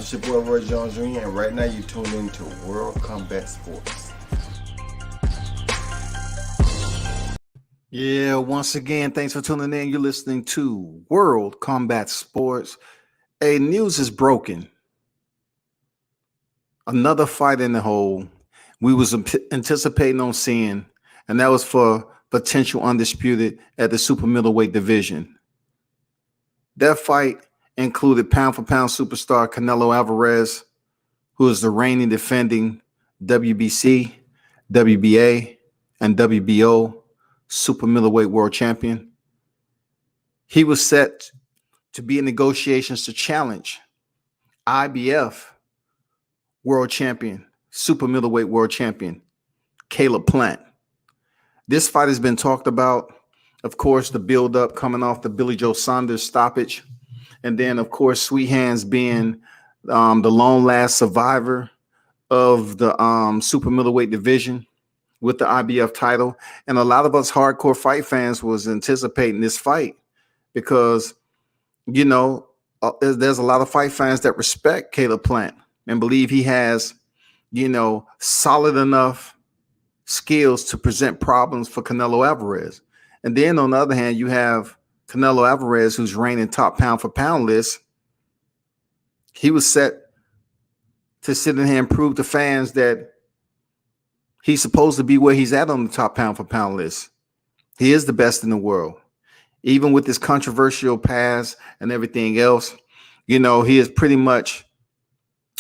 It's your boy Roy Jones Jr. and right now you're tuned into World Combat Sports. Yeah, once again, thanks for tuning in. You're listening to World Combat Sports. Hey, news is broken. Another fight in the hole we was anticipating on seeing, and that was for potential undisputed at the super middleweight division. That fight included pound-for-pound superstar Canelo Alvarez, who is the reigning defending WBC, WBA, and WBO super middleweight world champion. He was set to be in negotiations to challenge IBF world champion, super middleweight world champion, Caleb Plant. This fight has been talked about. Of course, the build-up coming off the Billy Joe Saunders stoppage. And then, of course, Sweet Hands being the long last survivor of the super middleweight division with the IBF title. And a lot of us hardcore fight fans was anticipating this fight because, you know, there's a lot of fight fans that respect Caleb Plant and believe he has, you know, solid enough skills to present problems for Canelo Alvarez. And then on the other hand, you have Canelo Alvarez, who's reigning top pound for pound list. He was set to sit in here and prove to fans that he's supposed to be where he's at on the top pound for pound list. He is the best in the world. Even with this controversial past and everything else, you know, he has pretty much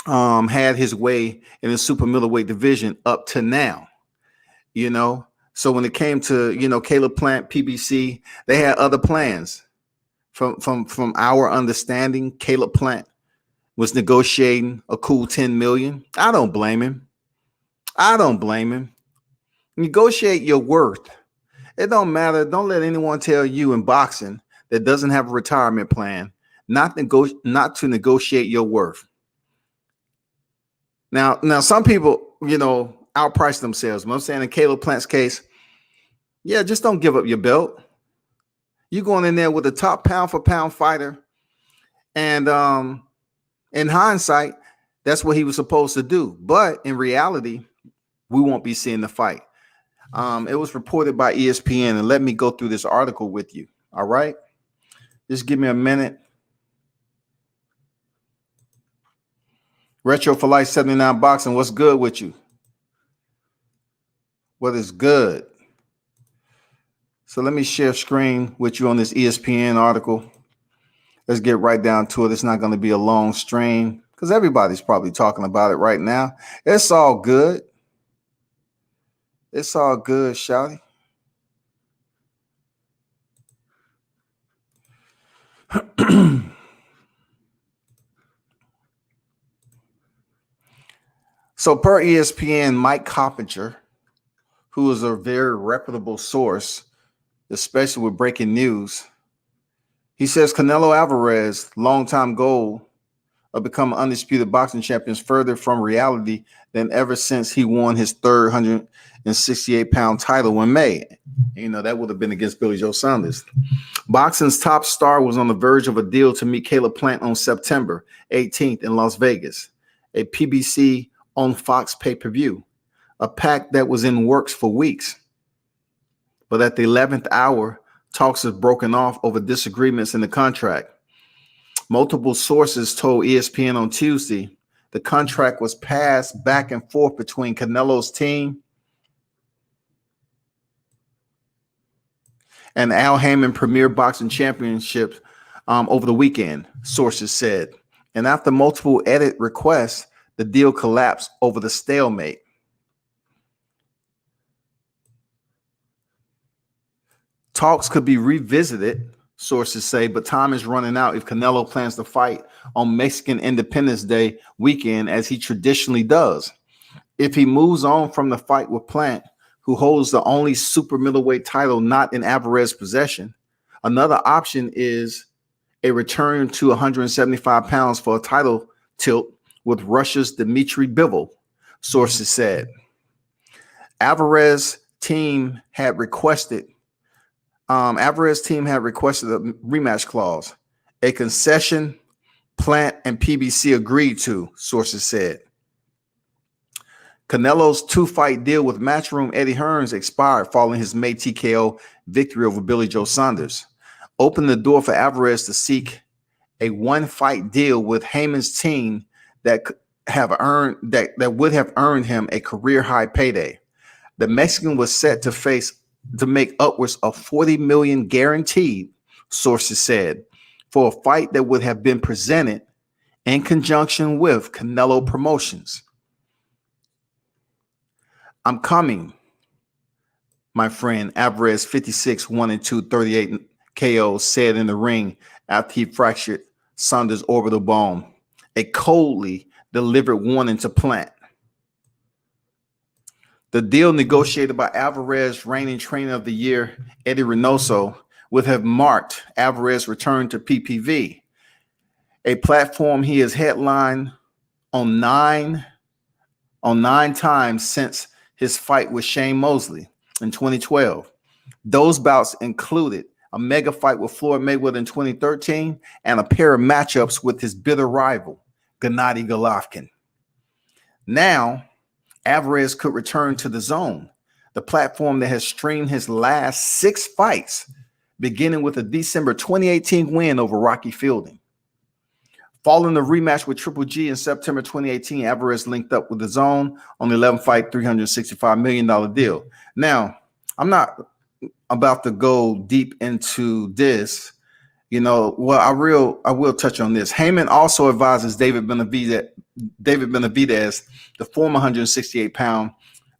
had his way in the super middleweight division up to now, you know. So when it came to, you know, Caleb Plant, PBC, they had other plans. From our understanding, Caleb Plant was negotiating a cool $10 million. I don't blame him. Negotiate your worth. It don't matter. Don't let anyone tell you in boxing that doesn't have a retirement plan not to negotiate your worth. Now, some people, you know, outprice themselves. But I'm saying in Caleb Plant's case, yeah, just don't give up your belt. You're going in there with a top pound for pound fighter. And in hindsight, that's what he was supposed to do. But in reality, we won't be seeing the fight. It was reported by ESPN, and let me go through this article with you. All right. Just give me a minute. Retro for Life 79 Boxing. What's good with you? What is good? So let me share screen with you on this ESPN article. Let's get right down to it. It's not going to be a long stream because everybody's probably talking about it right now. It's all good. It's all good, shawty. So per ESPN, Mike Coppinger, who is a very reputable source, especially with breaking news, he says Canelo Alvarez, longtime goal of becoming undisputed boxing champion, is further from reality than ever since he won his third 168-pound title in May. You know, that would have been against Billy Joe Saunders. Boxing's top star was on the verge of a deal to meet Caleb Plant on September 18th in Las Vegas, a PBC on Fox pay-per-view, a pact that was in works for weeks. But at the 11th hour, talks have broken off over disagreements in the contract. Multiple sources told ESPN on Tuesday the contract was passed back and forth between Canelo's team and Al Haymon Premier Boxing Championship over the weekend, sources said. And after multiple edit requests, the deal collapsed over the stalemate. Talks could be revisited, sources say, but time is running out if Canelo plans to fight on Mexican Independence Day weekend, as he traditionally does. If he moves on from the fight with Plant, who holds the only super middleweight title not in Alvarez's possession, another option is a return to 175 pounds for a title tilt with Russia's Dmitry Bivol, sources said. Alvarez's team had requested a rematch clause, a concession Plant and PBC agreed to, sources said. Canelo's 2-fight deal with Matchroom Eddie Hearns expired following his May TKO victory over Billy Joe Saunders, opened the door for Alvarez to seek a 1-fight deal with Heyman's team that would have earned him a career high payday. The Mexican was set to make upwards of $40 million guaranteed, sources said, for a fight that would have been presented in conjunction with Canelo Promotions. I'm coming, my friend. Alvarez, 56, 1-2, 38 KO, said in the ring after he fractured Saunders' orbital bone, a coldly delivered warning to Plant. The deal negotiated by Alvarez, reigning trainer of the year, Eddie Reynoso, would have marked Alvarez's return to PPV, a platform he has headlined on nine times since his fight with Shane Mosley in 2012. Those bouts included a mega fight with Floyd Mayweather in 2013 and a pair of matchups with his bitter rival, Gennady Golovkin. Now, Alvarez could return to the Zone, the platform that has streamed his last 6 fights, beginning with a December 2018 win over Rocky Fielding. Following the rematch with Triple G in September 2018, Alvarez linked up with the Zone on the 11-fight, $365 million deal. Now, I'm not about to go deep into this. Well, I will touch on this. Heyman also advises David Benavidez, the former 168-pound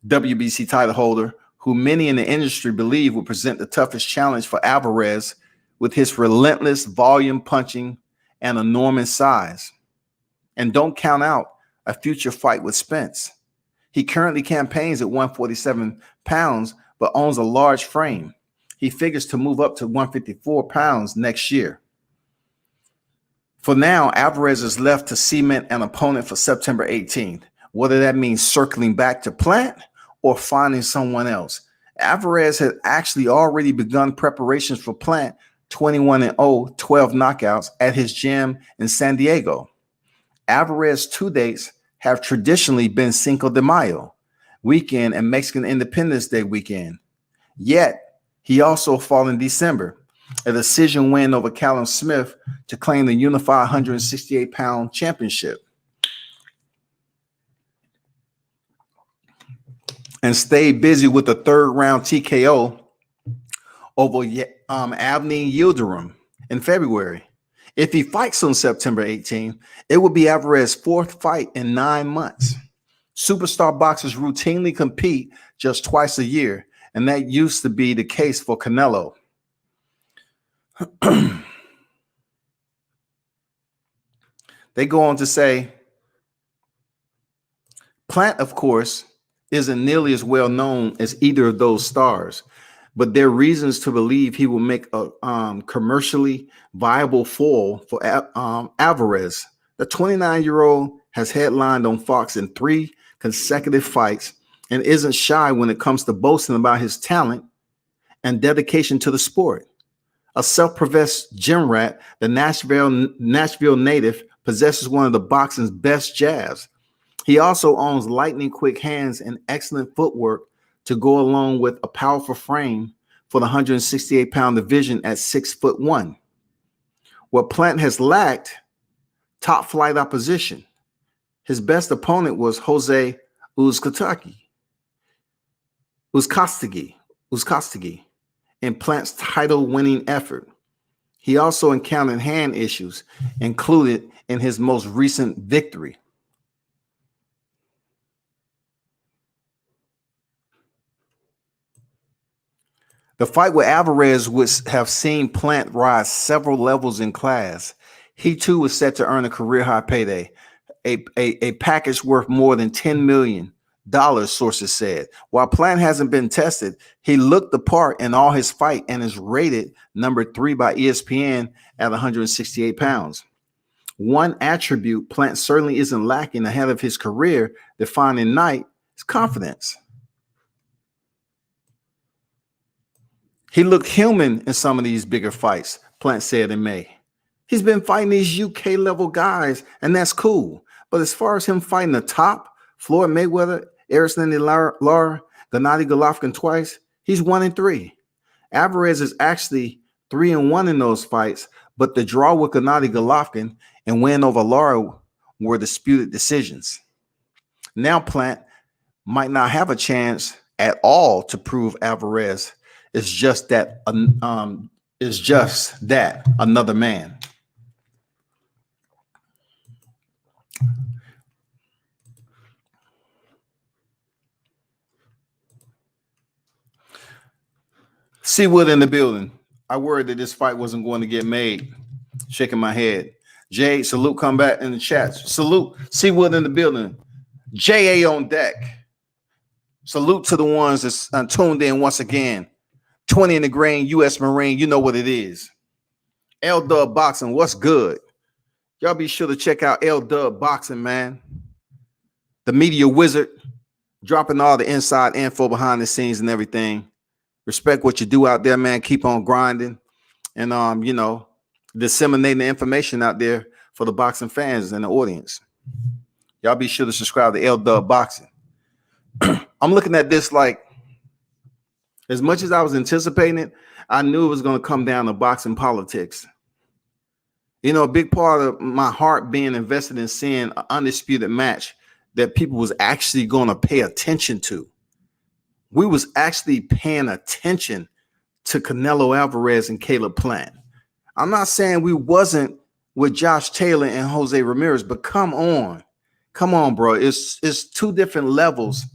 WBC title holder, who many in the industry believe will present the toughest challenge for Alvarez with his relentless volume punching and enormous size. And don't count out a future fight with Spence. He currently campaigns at 147 pounds, but owns a large frame. He figures to move up to 154 pounds next year. For now, Alvarez is left to cement an opponent for September 18th, whether that means circling back to Plant or finding someone else. Alvarez had actually already begun preparations for Plant, 21-0, 12 knockouts at his gym in San Diego. Alvarez's 2 dates have traditionally been Cinco de Mayo weekend and Mexican Independence Day weekend. Yet, he also fought in December, a decision win over Callum Smith to claim the unified 168-pound championship, and stayed busy with the 3rd-round TKO over Avni Yildirim in February. If he fights on September 18th, it will be Alvarez's 4th fight in 9 months. Superstar boxers routinely compete just twice a year, and that used to be the case for Canelo. They go on to say, Plant, of course, isn't nearly as well known as either of those stars, but there are reasons to believe he will make a commercially viable foil for Alvarez. The 29-year-old has headlined on Fox in 3 consecutive fights and isn't shy when it comes to boasting about his talent and dedication to the sport. A self-professed gym rat, the Nashville native possesses one of the boxing's best jabs. He also owns lightning quick hands and excellent footwork to go along with a powerful frame for the 168-pound division at 6'1". What Plant has lacked, top flight opposition. His best opponent was Jose Uzcategui in Plant's title-winning effort. He also encountered hand issues, included in his most recent victory. The fight with Alvarez would have seen Plant rise several levels in class. He too was set to earn a career-high payday, a package worth more than $10 million, sources said. While Plant hasn't been tested, he looked the part in all his fight and is rated number 3 by ESPN at 168 pounds. One attribute Plant certainly isn't lacking ahead of his career-defining night is confidence. He looked human in some of these bigger fights, Plant said in May. He's been fighting these UK level guys, and that's cool. But as far as him fighting the top, Floyd Mayweather, Aristotle Lara, Gennady Golovkin twice, he's 1-3. Alvarez is actually 3-1 in those fights, but the draw with Gennady Golovkin and win over Lara were disputed decisions. Now Plant might not have a chance at all to prove Alvarez is just that another man. Seawood in the building. I worried that this fight wasn't going to get made. Shaking my head. Jay, salute, come back in the chat. Salute, Seawood in the building. JA on deck. Salute to the ones that's tuned in once again. 20 in the grain, U.S. Marine, you know what it is. L Dub Boxing, what's good? Y'all be sure to check out L Dub Boxing, man. The media wizard, dropping all the inside info behind the scenes and everything. Respect what you do out there, man. Keep on grinding and disseminating the information out there for the boxing fans and the audience. Y'all be sure to subscribe to L Dub Boxing. I'm looking at this like, as much as I was anticipating it, I knew it was going to come down to boxing politics. You know, a big part of my heart being invested in seeing an undisputed match that people was actually going to pay attention to. We was actually paying attention to Canelo Alvarez and Caleb Plant. I'm not saying we wasn't with Josh Taylor and Jose Ramirez, but come on, bro. It's two different levels,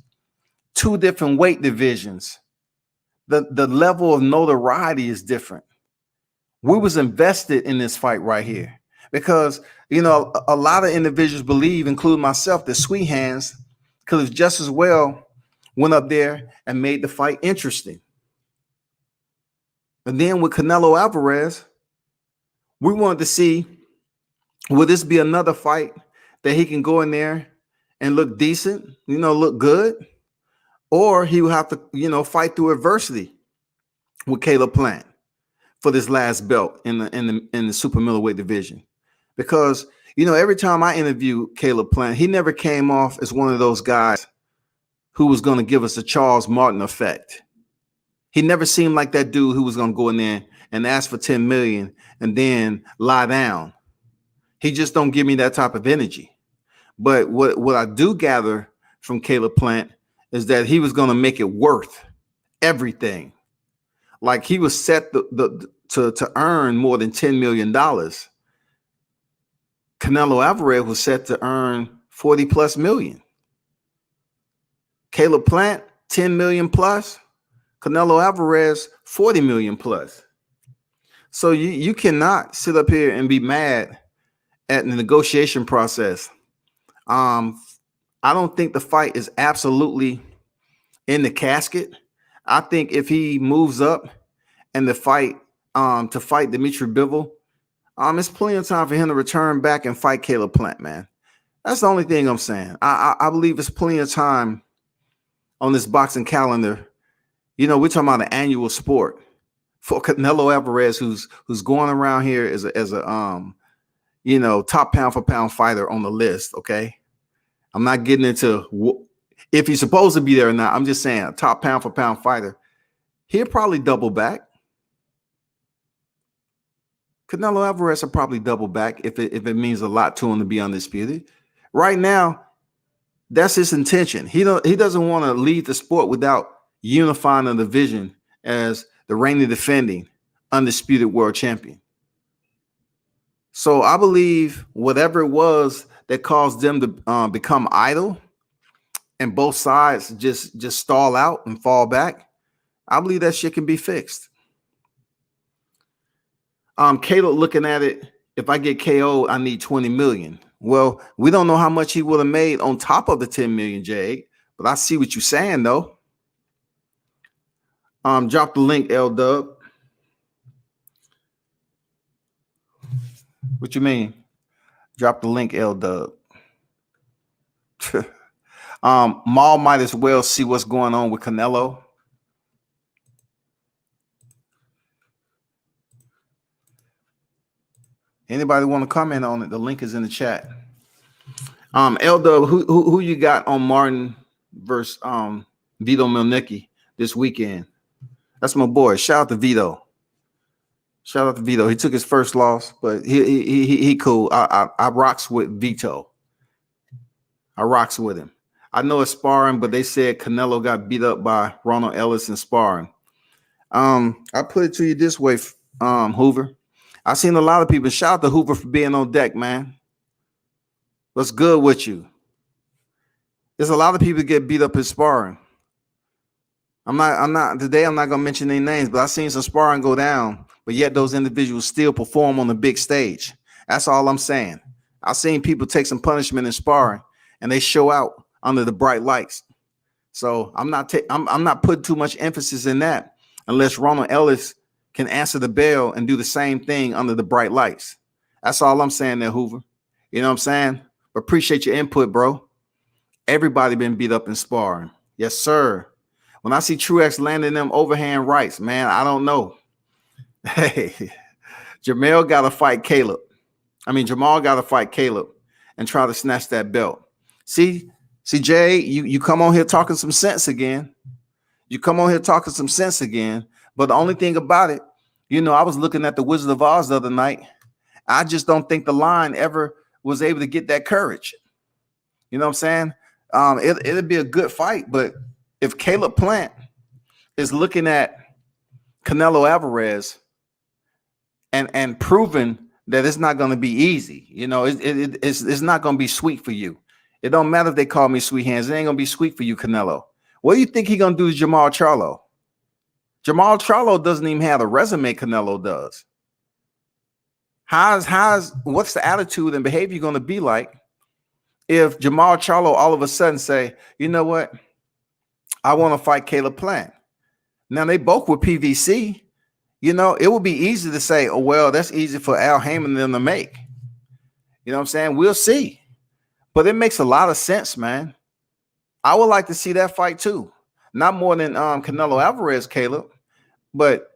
two different weight divisions. The level of notoriety is different. We was invested in this fight right here because, a lot of individuals believe, including myself, that Sweet Hands could have just as well went up there and made the fight interesting. And then with Canelo Alvarez, we wanted to see, will this be another fight that he can go in there and look decent, look good? Or he will have to, fight through adversity with Caleb Plant for this last belt in the super middleweight division. Because, every time I interview Caleb Plant, he never came off as one of those guys who was going to give us a Charles Martin effect. He never seemed like that dude who was going to go in there and ask for 10 million and then lie down. He just don't give me that type of energy. But what I do gather from Caleb Plant is that he was going to make it worth everything. Like he was set to earn more than $10 million. Canelo Alvarez was set to earn 40 plus million. Caleb Plant, 10 million plus. Canelo Alvarez, 40 million plus. So you cannot sit up here and be mad at the negotiation process. I don't think the fight is absolutely in the casket. I think if he moves up and the fight to fight Dimitri Bivol, it's plenty of time for him to return back and fight Caleb Plant, man. That's the only thing I'm saying. I believe it's plenty of time on this boxing calendar. We're talking about an annual sport for Canelo Alvarez, who's going around here as a top pound for pound fighter on the list. Okay, I'm not getting into if he's supposed to be there or not. I'm just saying a top pound for pound fighter. He'll probably double back. Canelo Alvarez will probably double back if it means a lot to him to be undisputed. Right now, that's his intention. He doesn't want to lead the sport without unifying the division as the reigning defending undisputed world champion. So I believe whatever it was that caused them to become idle and both sides just stall out and fall back, I believe that shit can be fixed. Caleb looking at it, if I get KO'd, I need 20 million. Well, we don't know how much he would have made on top of the 10 million, Jay, but I see what you're saying though. Drop the link, L Dub. What you mean? Drop the link, L Dub. Maul might as well see what's going on with Canelo. Anybody want to comment on it? The link is in the chat. Elder, who you got on Martin versus Vito Milnicki this weekend? That's my boy. Shout out to Vito. Shout out to Vito. He took his first loss, but he cool. I rocks with Vito. I rocks with him. I know it's sparring, but they said Canelo got beat up by Ronald Ellis in sparring. I put it to you this way, Hoover. I seen a lot of people. Shout out to Hoover for being on deck, man. What's good with you? There's a lot of people get beat up in sparring. I'm not gonna mention any names, but I seen some sparring go down, but yet those individuals still perform on the big stage. That's all I'm saying. I've seen people take some punishment in sparring and they show out under the bright lights. So I'm not putting too much emphasis in that unless Ronald Ellis can answer the bell and do the same thing under the bright lights. That's all I'm saying there, Hoover. You know what I'm saying? Appreciate your input, bro. Everybody been beat up in sparring. Yes, sir. When I see Truex landing them overhand rights, man, I don't know. Hey, Jamal got to fight Caleb and try to snatch that belt. See, Jay, you come on here talking some sense again. But the only thing about it, I was looking at the Wizard of Oz the other night. I just don't think the line ever was able to get that courage. You know what I'm saying? It'd be a good fight, but if Caleb Plant is looking at Canelo Alvarez and proving that it's not going to be easy, it's not going to be sweet for you. It don't matter if they call me sweet hands. It ain't going to be sweet for you, Canelo. What do you think he's going to do to Jamal Charlo? Jamal Charlo doesn't even have the resume Canelo does. What's the attitude and behavior going to be like if Jamal Charlo all of a sudden say, you know what? I want to fight Caleb Plant. Now they both with PVC. It would be easy to say, oh, well, that's easy for Al Heyman and them to make. You know what I'm saying? We'll see. But it makes a lot of sense, man. I would like to see that fight too. Not more than Canelo Alvarez, Caleb. But,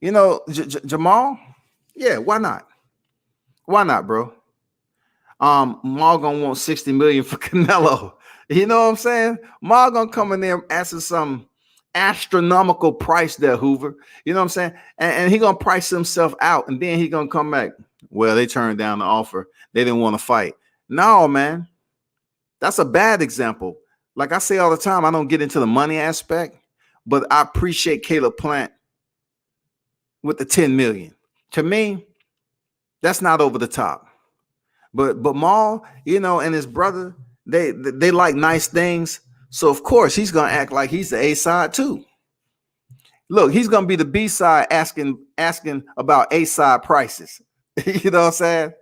Jamal, yeah, why not? Why not, bro? Maul gonna want 60 million for Canelo. You know what I'm saying? Maul gonna come in there asking some astronomical price there, Hoover. You know what I'm saying? And he gonna price himself out, and then he gonna come back. Well, they turned down the offer. They didn't want to fight. No, man. That's a bad example. Like I say all the time, I don't get into the money aspect, but I appreciate Caleb Plant with the 10 million. To me, that's not over the top. But Maul, and his brother, they like nice things. So of course he's gonna act like he's the A side too. Look, he's gonna be the B side asking about A side prices. You know what I'm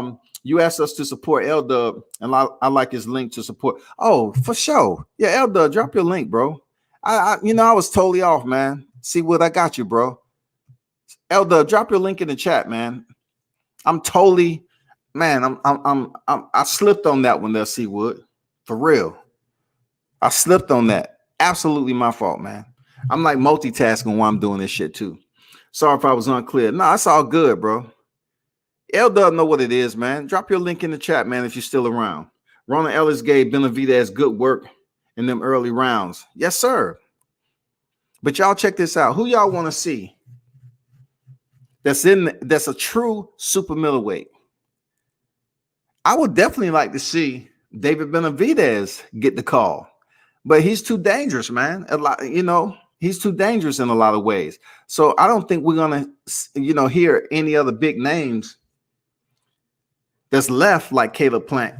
saying? You asked us to support L-Dub, and I like his link to support. Oh, for sure. Yeah, L-Dub, drop your link, bro. I was totally off, man. See what I got you, bro. L-Dub, drop your link in the chat, man. I'm totally, man. I slipped on that one there, Seawood. For real. I slipped on that. Absolutely my fault, man. I'm like multitasking while I'm doing this shit too. Sorry if I was unclear. No, it's all good, bro. L doesn't know what it is, man. Drop your link in the chat, man, if you're still around. Ronald Ellis gave Benavidez good work in them early rounds. Yes, sir. But y'all check this out. Who y'all want to see that's a true super middleweight? I would definitely like to see David Benavidez get the call. But he's too dangerous, man. He's too dangerous in a lot of ways. So I don't think we're going to, hear any other big names that's left like Caleb Plant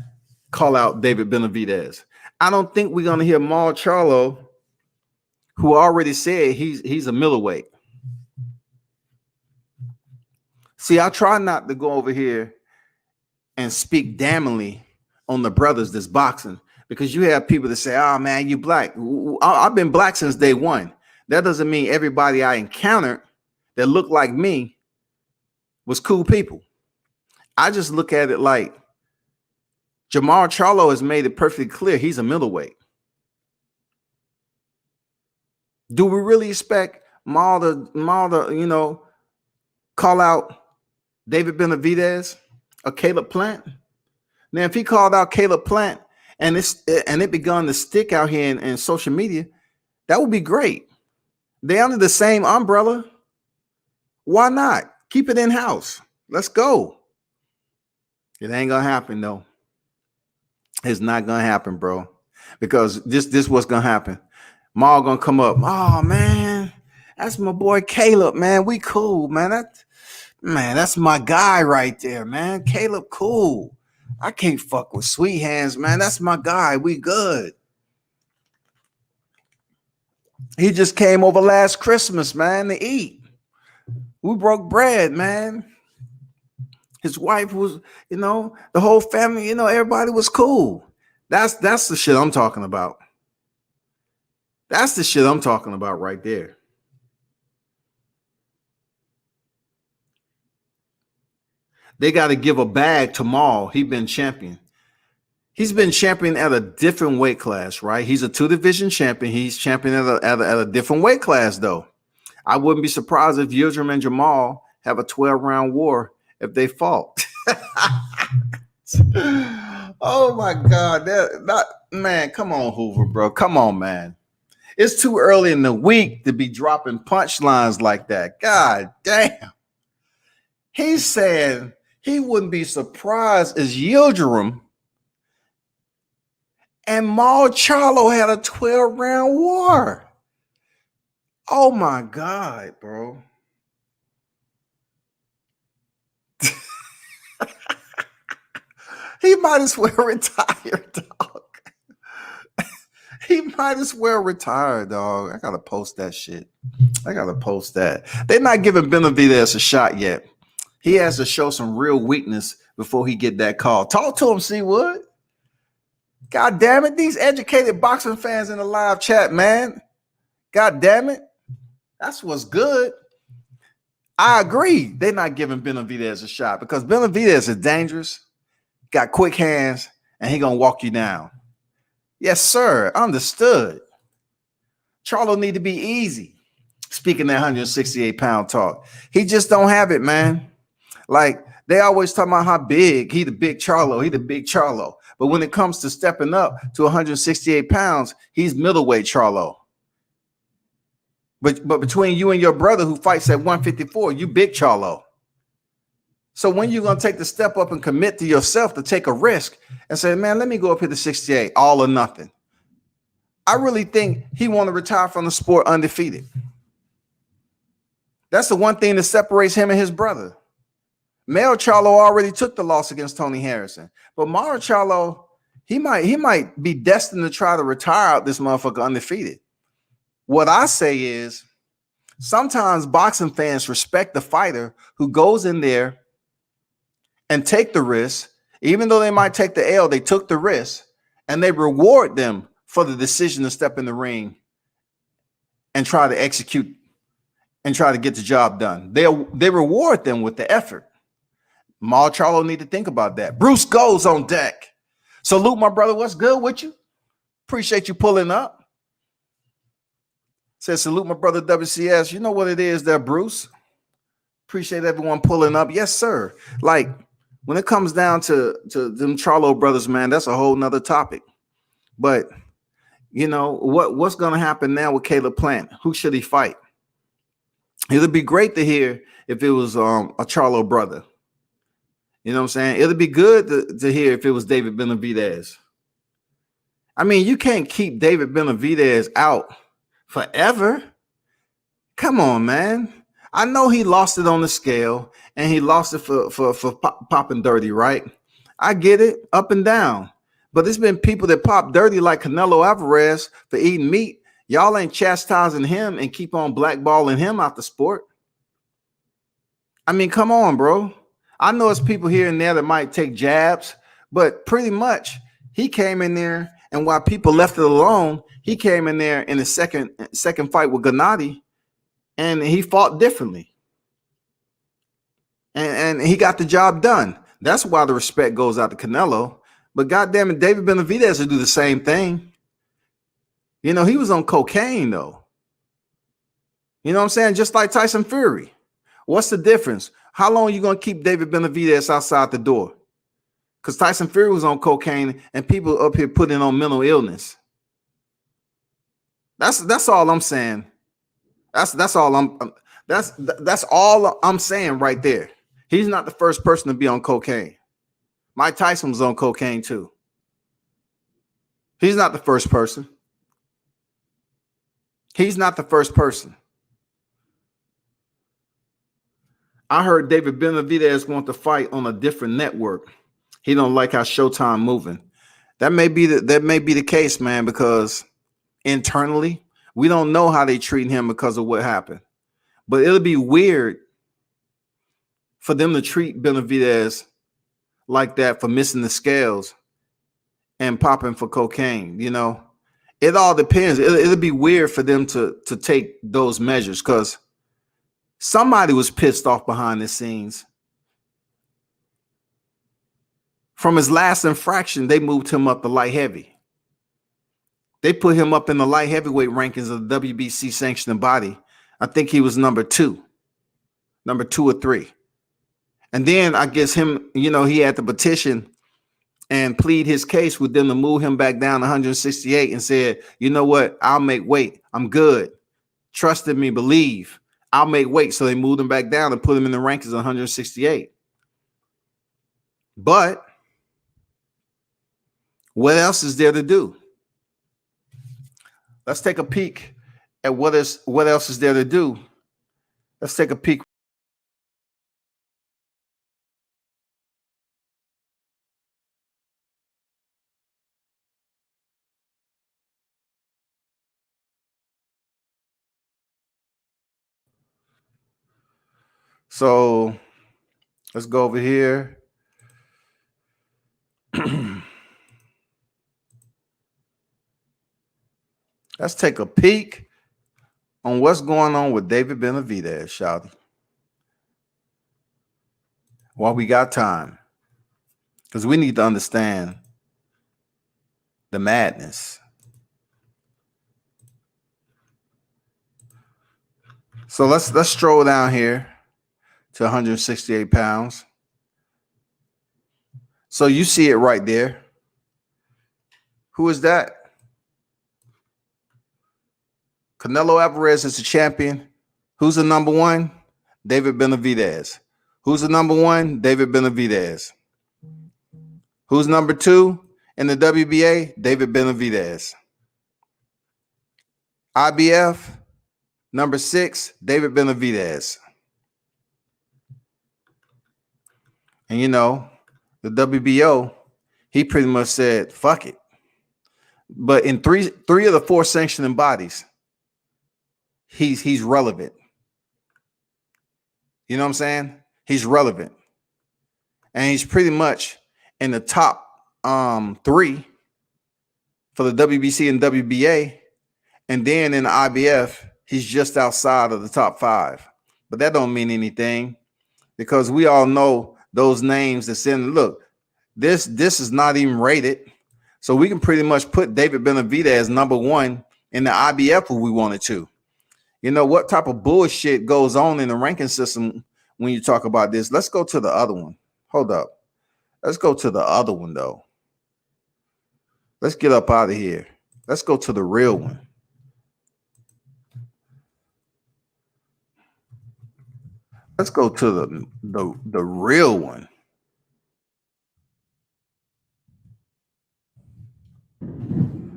call out David Benavidez. I don't think we're going to hear Maul Charlo, who already said he's a middleweight. See, I try not to go over here and speak damningly on the brothers that's boxing, because you have people that say, oh, man, you black. I've been black since day one. That doesn't mean everybody I encountered that looked like me was cool people. I just look at it like Jamal Charlo has made it perfectly clear he's a middleweight. Do we really expect Maul to call out David Benavidez or Caleb Plant? Now, if he called out Caleb Plant and it begun to stick out here in social media, that would be great. They're under the same umbrella. Why not? Keep it in-house. Let's go. It ain't gonna happen though. It's not gonna happen, bro. Because this what's gonna happen. Maul gonna come up. Oh man, that's my boy Caleb, man. We cool, man. That's my guy right there, man. Caleb, cool. I can't fuck with Sweet Hands, man. That's my guy. We good. He just came over last Christmas, man, to eat. We broke bread, man. His wife was, the whole family, everybody was cool. That's the shit I'm talking about. That's the shit I'm talking about right there. They got to give a bag to Maul. He's been champion. He's been champion at a different weight class, right? He's a 2-division champion. He's champion at a different weight class, though. I wouldn't be surprised if Yildirim and Jamal have a 12-round war if they fought. Oh my God. Man, come on, Hoover, bro. Come on, man. It's too early in the week to be dropping punchlines like that. God damn. He said he wouldn't be surprised as Yildirim and Maul Charlo had a 12-round war. Oh my God, bro. He might as well retire, dog. He might as well retire, dog. I gotta post that shit. I gotta post that. They're not giving Benavidez a shot yet. He has to show some real weakness before he get that call. Talk to him, Seawood. God damn it. These educated boxing fans in the live chat, man. God damn it. That's what's good. I agree. They're not giving Benavidez a shot because Benavidez is dangerous, got quick hands, and he gonna walk you down. Yes, sir. Understood. Charlo need to be easy. Speaking that 168-pound talk. He just don't have it, man. Like, they always talk about how big. He the big Charlo. He the big Charlo. But when it comes to stepping up to 168 pounds, he's middleweight Charlo. But between you and your brother who fights at 154, you big Charlo. So when you going to take the step up and commit to yourself to take a risk and say, man, let me go up here to 68, all or nothing. I really think he want to retire from the sport undefeated. That's the one thing that separates him and his brother. Mel Charlo already took the loss against Tony Harrison. But Mauro Charlo, he might be destined to try to retire out this motherfucker undefeated. What I say is sometimes boxing fans respect the fighter who goes in there and take the risk. Even though they might take the L, they took the risk, and they reward them for the decision to step in the ring and try to execute and try to get the job done. They reward them with the effort. Maul Charlo need to think about that. Bruce goes on deck. Salute, my brother. What's good with you? Appreciate you pulling up. Says salute, my brother WCS. You know what it is there, Bruce. Appreciate everyone pulling up. Yes, sir. Like, when it comes down to them Charlo brothers, man, that's a whole nother topic. But you know what's going to happen now with Caleb Plant? Who should he fight? It'd be great to hear if it was a Charlo brother. You know what I'm saying? It'd be good to hear if it was David Benavidez. I mean, you can't keep David Benavidez out forever. Come on, man. I know he lost it on the scale and he lost it for popping dirty, right? I get it, up and down. But there's been people that pop dirty like Canelo Alvarez for eating meat. Y'all ain't chastising him and keep on blackballing him out the sport. I mean, come on, bro. I know it's people here and there that might take jabs, but pretty much he came in there, and while people left it alone, he came in there in the second fight with Gennady, and he fought differently. And he got the job done. That's why the respect goes out to Canelo. But goddamn it, David Benavidez will do the same thing. You know, he was on cocaine, though. You know what I'm saying? Just like Tyson Fury. What's the difference? How long are you going to keep David Benavidez outside the door? Because Tyson Fury was on cocaine and people up here putting on mental illness. That's all I'm saying. That's all that's all I'm saying right there. He's not the first person to be on cocaine. Mike Tyson was on cocaine too. He's not the first person. He's not the first person. I heard David Benavidez want to fight on a different network. He don't like how Showtime moving. That may be the case, man, because internally we don't know how they treat him because of what happened. But it'll be weird for them to treat Benavidez like that for missing the scales and popping for cocaine. You know, it all depends. It'll be weird for them to take those measures because somebody was pissed off behind the scenes. From his last infraction, they moved him up to light heavy. They put him up in the light heavyweight rankings of the WBC sanctioning body. I think he was number two or three. And then I guess him, you know, he had to petition and plead his case with them to move him back down to 168 and said, you know what? I'll make weight. I'm good. Trust in me, believe. I'll make weight. So they moved him back down and put him in the rankings of 168. But what else is there to do? Let's take a peek at what else is there to do. Let's take a peek. So let's go over here. Let's take a peek on what's going on with David Benavidez, shawty. While we got time. Because we need to understand the madness. So let's stroll down here to 168 pounds. So you see it right there. Who is that? Canelo Alvarez is the champion. Who's the number one? David Benavidez. Who's the number one? David Benavidez. Who's number two in the WBA? David Benavidez. IBF, number 6, David Benavidez. And you know, the WBO, he pretty much said, fuck it. But in three of the 4 sanctioning bodies, he's relevant. You know what I'm saying? He's relevant. And he's pretty much in the top 3 for the WBC and WBA. And then in the IBF, he's just outside of the top 5. But that don't mean anything because we all know those names that's in. Look, this is not even rated. So we can pretty much put David Benavidez as number 1 in the IBF if we wanted to. You know what type of bullshit goes on in the ranking system when you talk about this? Let's go to the other one. Hold up. Let's go to the other one, though. Let's get up out of here. Let's go to the real one. Let's go to the real one.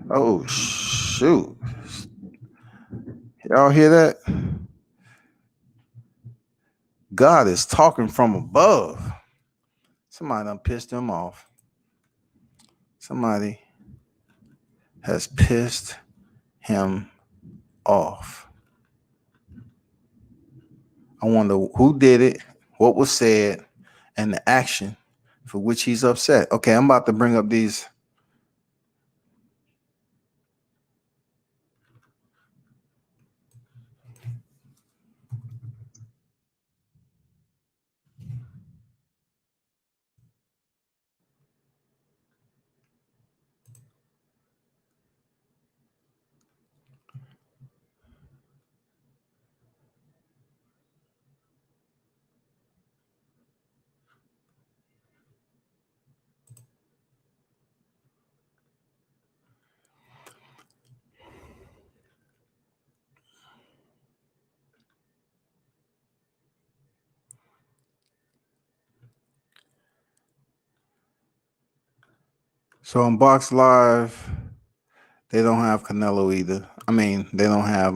Oh, shoot. Y'all hear that? God is talking from above. Somebody done pissed him off. Somebody has pissed him off. I wonder who did it, what was said, and the action for which he's upset. Okay, I'm about to bring up these. So on Box Live, they don't have Canelo either. I mean, they don't have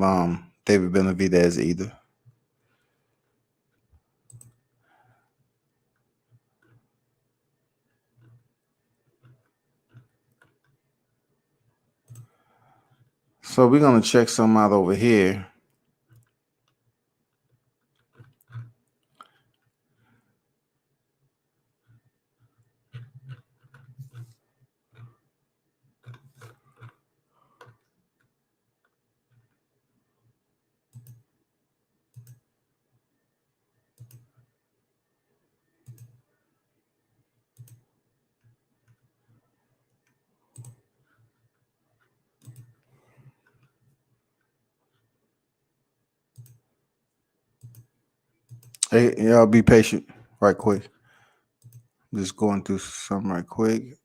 David Benavidez either. So we're gonna check some out over here. Hey, y'all be patient, right quick. Just going through some right quick.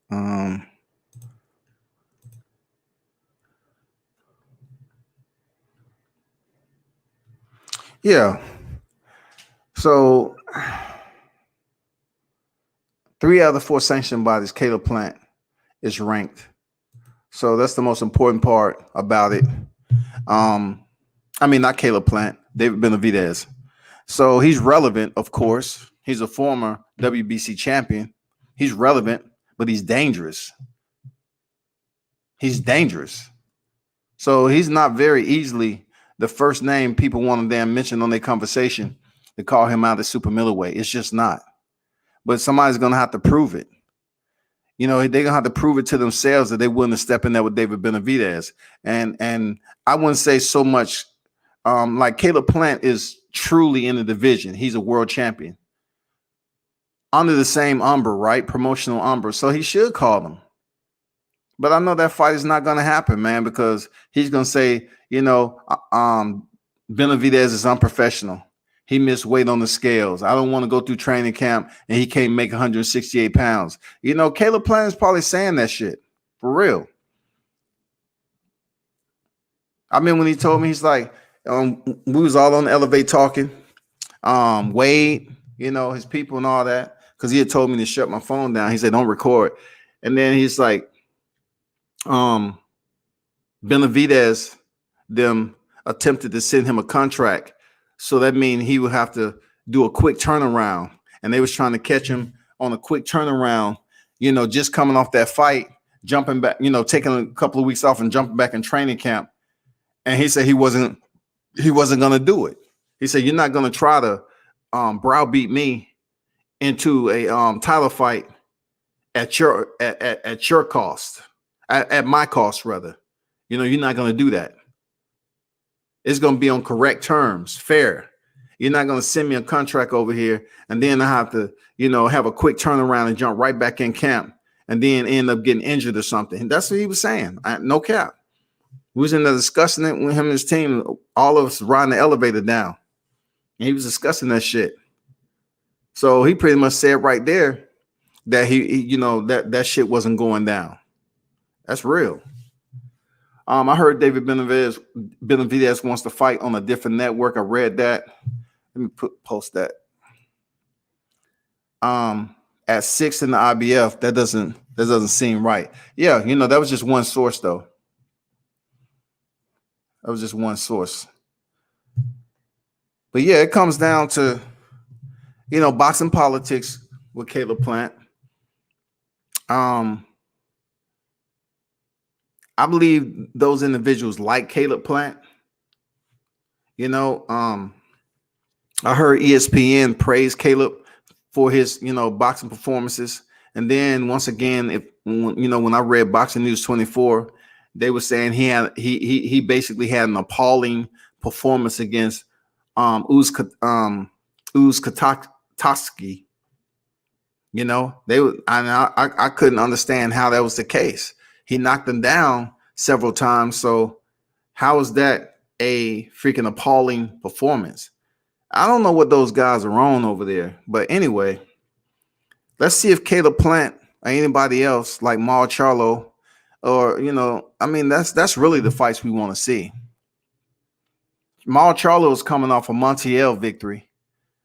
Yeah. So 3 out of the 4 sanctioned bodies, Caleb Plant is ranked. So that's the most important part about it. I mean, not Caleb Plant, David Benavidez. So he's relevant, of course. He's a former WBC champion. He's relevant, but he's dangerous. He's dangerous. So he's not very easily the first name people want to damn mention on their conversation to call him out at super middleweight. It's just not. But somebody's going to have to prove it. You know, they're going to have to prove it to themselves that they willing to step in there with David Benavidez. And I wouldn't say so much like Caleb Plant is truly in the division. He's a world champion. Under the same umbrella, right? Promotional umbrella. So he should call them. But I know that fight is not going to happen, man, because he's going to say, you know, Benavidez is unprofessional. He missed weight on the scales. I don't want to go through training camp and he can't make 168 pounds. You know, Caleb Plant is probably saying that shit for real. I mean, when he told me, he's like, we was all on the elevator talking. Wade, you know, his people and all that, because he had told me to shut my phone down. He said, don't record. And then he's like, Benavidez, them attempted to send him a contract. So that means he would have to do a quick turnaround. And they was trying to catch him on a quick turnaround, you know, just coming off that fight, jumping back, you know, taking a couple of weeks off and jumping back in training camp. And he said he wasn't going to do it. He said, you're not going to try to browbeat me into a title fight at your cost, at my cost, rather. You know, you're not going to do that. It's going to be on correct terms, fair. You're not going to send me a contract over here and then I have to, you know, have a quick turnaround and jump right back in camp and then end up getting injured or something. And that's what he was saying. No cap. We was in there discussing it with him and his team, all of us riding the elevator down. And he was discussing that shit. So he pretty much said right there that he you know, that shit wasn't going down. That's real. I heard David Benavidez wants to fight on a different network. I read that. Let me post that. At 6 in the IBF, that doesn't seem right. Yeah, you know, that was just one source though. That was just one source. But yeah, it comes down to, you know, boxing politics with Caleb Plant. I believe those individuals like Caleb Plant. You know, I heard ESPN praise Caleb for his, you know, boxing performances. And then once again, when I read Boxing News 24, they were saying he basically had an appalling performance against Uzkatovsky. You know, I couldn't understand how that was the case. He knocked him down several times. So how is that a freaking appalling performance? I don't know what those guys are on over there. But anyway, let's see if Caleb Plant or anybody else like Mal Charlo, or, you know, I mean, that's really the fights we want to see. Mal Charlo is coming off a Montiel victory.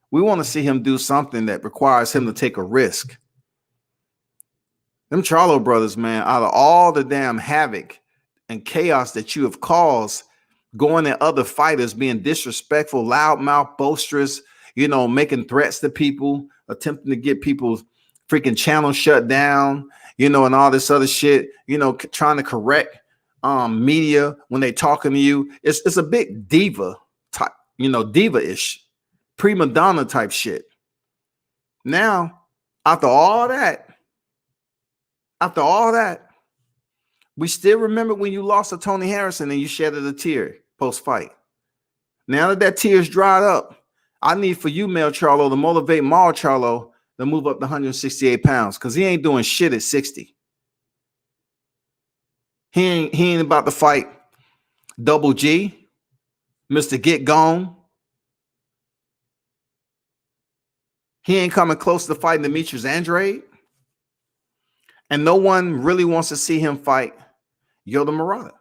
We want to see him do something that requires him to take a risk. Them Charlo brothers, man, out of all the damn havoc and chaos that you have caused, going at other fighters, being disrespectful, loudmouth, boisterous, making threats to people, attempting to get people's freaking channel shut down, and all this other shit, trying to correct media when they talking to you. It's a big diva type, diva-ish, prima donna type shit. Now, after all that, we still remember when you lost to Tony Harrison and you shedded a tear post-fight. Now that tear's dried up, I need for you, Mel Charlo, to motivate Mal Charlo to move up to 168 pounds, because he ain't doing shit at 60. He ain't about to fight Double G, Mr. Get Gone. He ain't coming close to fighting Demetrius Andrade. And no one really wants to see him fight Yoda Murata.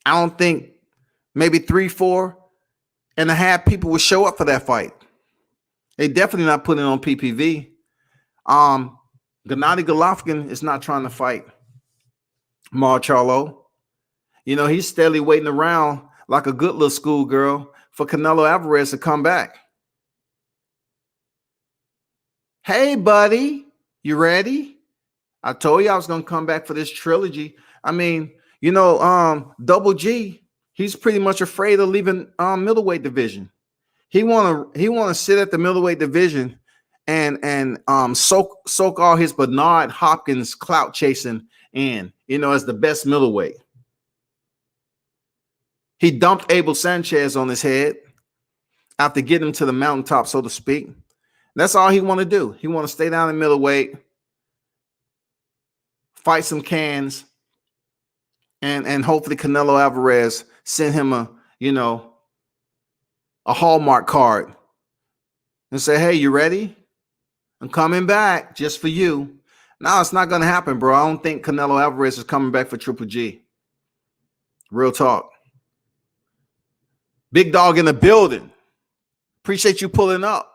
I don't think maybe 3, 4.5 people would show up for that fight. They definitely not putting it on PPV. Gennady Golovkin is not trying to fight Mar Charlo. He's steadily waiting around like a good little schoolgirl for Canelo Alvarez to come back. Hey, buddy, you ready? I told you I was going to come back for this trilogy. I mean, Double G, he's pretty much afraid of leaving middleweight division. He wanna sit at the middleweight division and soak all his Bernard Hopkins clout chasing in, as the best middleweight. He dumped Abel Sanchez on his head after getting him to the mountaintop, so to speak. That's all he want to do. He want to stay down in middleweight, fight some cans, and hopefully Canelo Alvarez send him a Hallmark card and say, hey, you ready? I'm coming back just for you. No, it's not going to happen, bro. I don't think Canelo Alvarez is coming back for Triple G. Real talk. Big dog in the building. Appreciate you pulling up.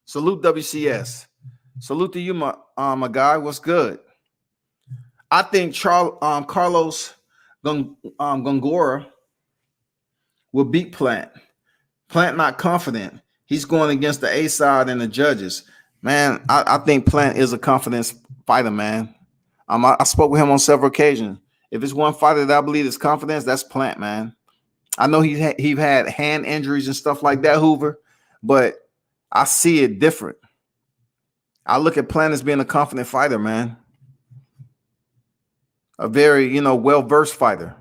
Salute WCS. Salute to you, my guy. What's good? I think Carlos Gongora will beat Plant. Plant not confident. He's going against the A side and the judges. Man, I think Plant is a confidence fighter, man. I spoke with him on several occasions. If it's one fighter that I believe is confidence, that's Plant, man. I know he's had hand injuries and stuff like that, Hoover, but I see it different. I look at Plant as being a confident fighter, man. A very, well-versed fighter.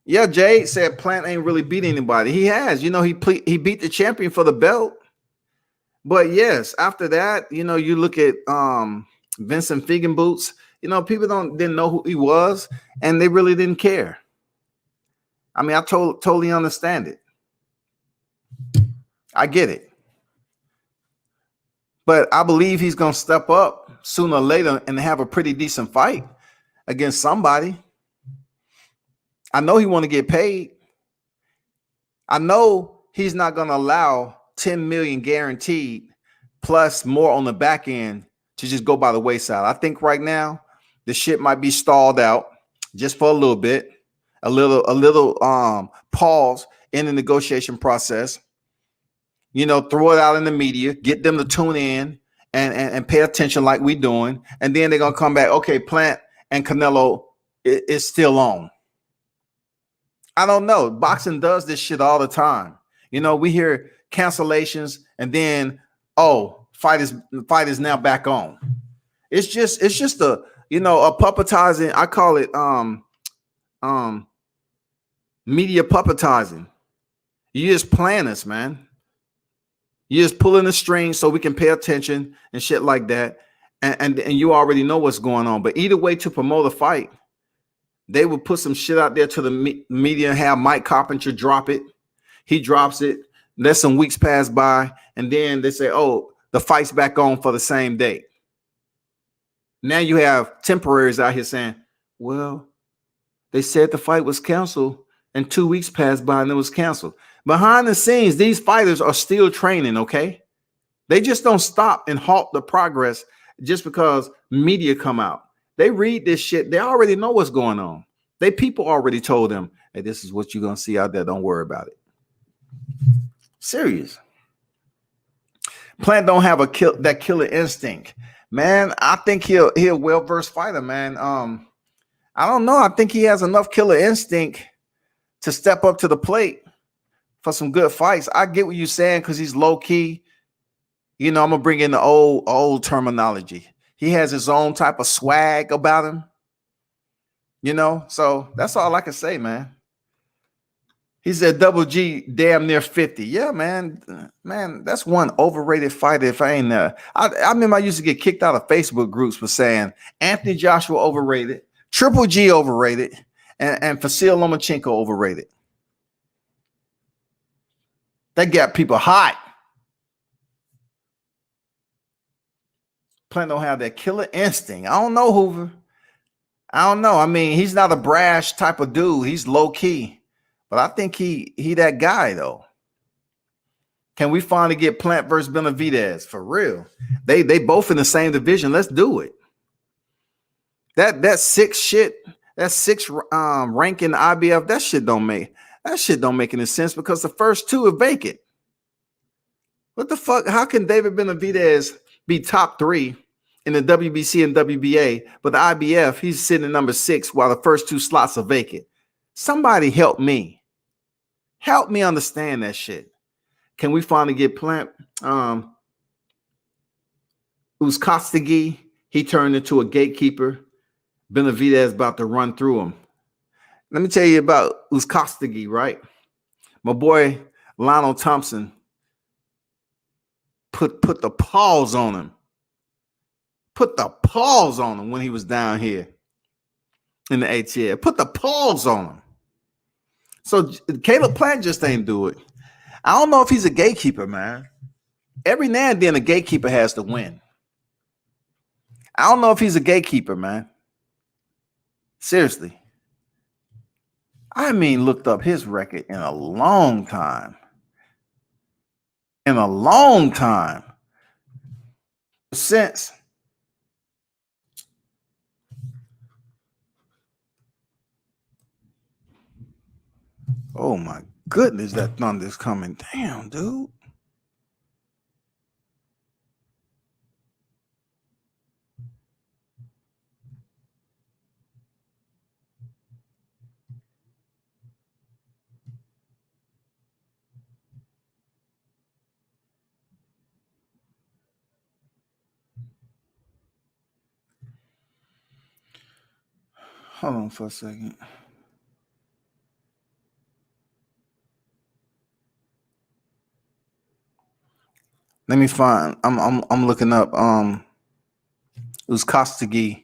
Yeah, Jade said Plant ain't really beat anybody. He has. He beat the champion for the belt. But yes, after that, you look at Vincent Feigenboots, people didn't know who he was, and they really didn't care. I mean, I totally understand it. I get it. But I believe he's going to step up sooner or later and have a pretty decent fight against somebody. I know he want to get paid. I know he's not going to allow 10 million guaranteed plus more on the back end to just go by the wayside. I think right now the shit might be stalled out just for a little bit, a little pause in the negotiation process. Throw it out in the media, get them to tune in and pay attention like we doing. And then they're going to come back. Okay, Plant and Canelo is still on. I don't know. Boxing does this shit all the time. We hear cancellations and then, fight is now back on. It's just a puppetizing. I call it media puppetizing. You just playing us, man. You're just pulling the strings so we can pay attention and shit like that. And you already know what's going on. But either way, to promote a fight, they would put some shit out there to the media and have Mike Carpenter drop it. He drops it. Let some weeks pass by. And then they say, oh, the fight's back on for the same day. Now you have temporaries out here saying, well, they said the fight was canceled and 2 weeks passed by and it was canceled. Behind the scenes, these fighters are still training, okay? They just don't stop and halt the progress just because media come out. They read this shit. They already know what's going on. They people already told them, hey, this is what you're going to see out there. Don't worry about it. Serious. Plant don't have that killer instinct. Man, I think he'll a well-versed fighter, man. I don't know. I think he has enough killer instinct to step up to the plate for some good fights. I get what you're saying because he's low key. You know, I'm gonna bring in the old terminology. He has his own type of swag about him. You know, so that's all I can say, man. He said Double G damn near 50. Yeah, man. Man, that's one overrated fighter. If I ain't I remember I used to get kicked out of Facebook groups for saying Anthony Joshua overrated, Triple G overrated, and Vasil Lomachenko overrated. That got people hot. Plant don't have that killer instinct. I don't know, Hoover. I don't know. I mean, he's not a brash type of dude. He's low key. But I think he that guy, though. Can we finally get Plant versus Benavidez? For real. They both in the same division. Let's do it. That six ranking IBF, that shit don't make any sense because the first two are vacant. What the fuck? How can David Benavidez be top 3 in the WBC and WBA, but the IBF, he's sitting at number 6 while the first 2 slots are vacant? Somebody help me. Help me understand that shit. Can we finally get Plant? Uzkostegi, he turned into a gatekeeper. Benavidez about to run through him. Let me tell you about Uzkostegi, right? My boy Lionel Thompson put the pause on him. Put the pause on him when he was down here in the ATL. Put the pause on him. So Caleb Plant just ain't do it. I don't know if he's a gatekeeper, man. Every now and then a gatekeeper has to win. I don't know if he's a gatekeeper, man. Seriously. I mean, looked up his record in a long time. In a long time. Since oh my goodness, that thunder's coming. Damn, dude. Hold on for a second. Let me find. I'm looking up Uzkostegi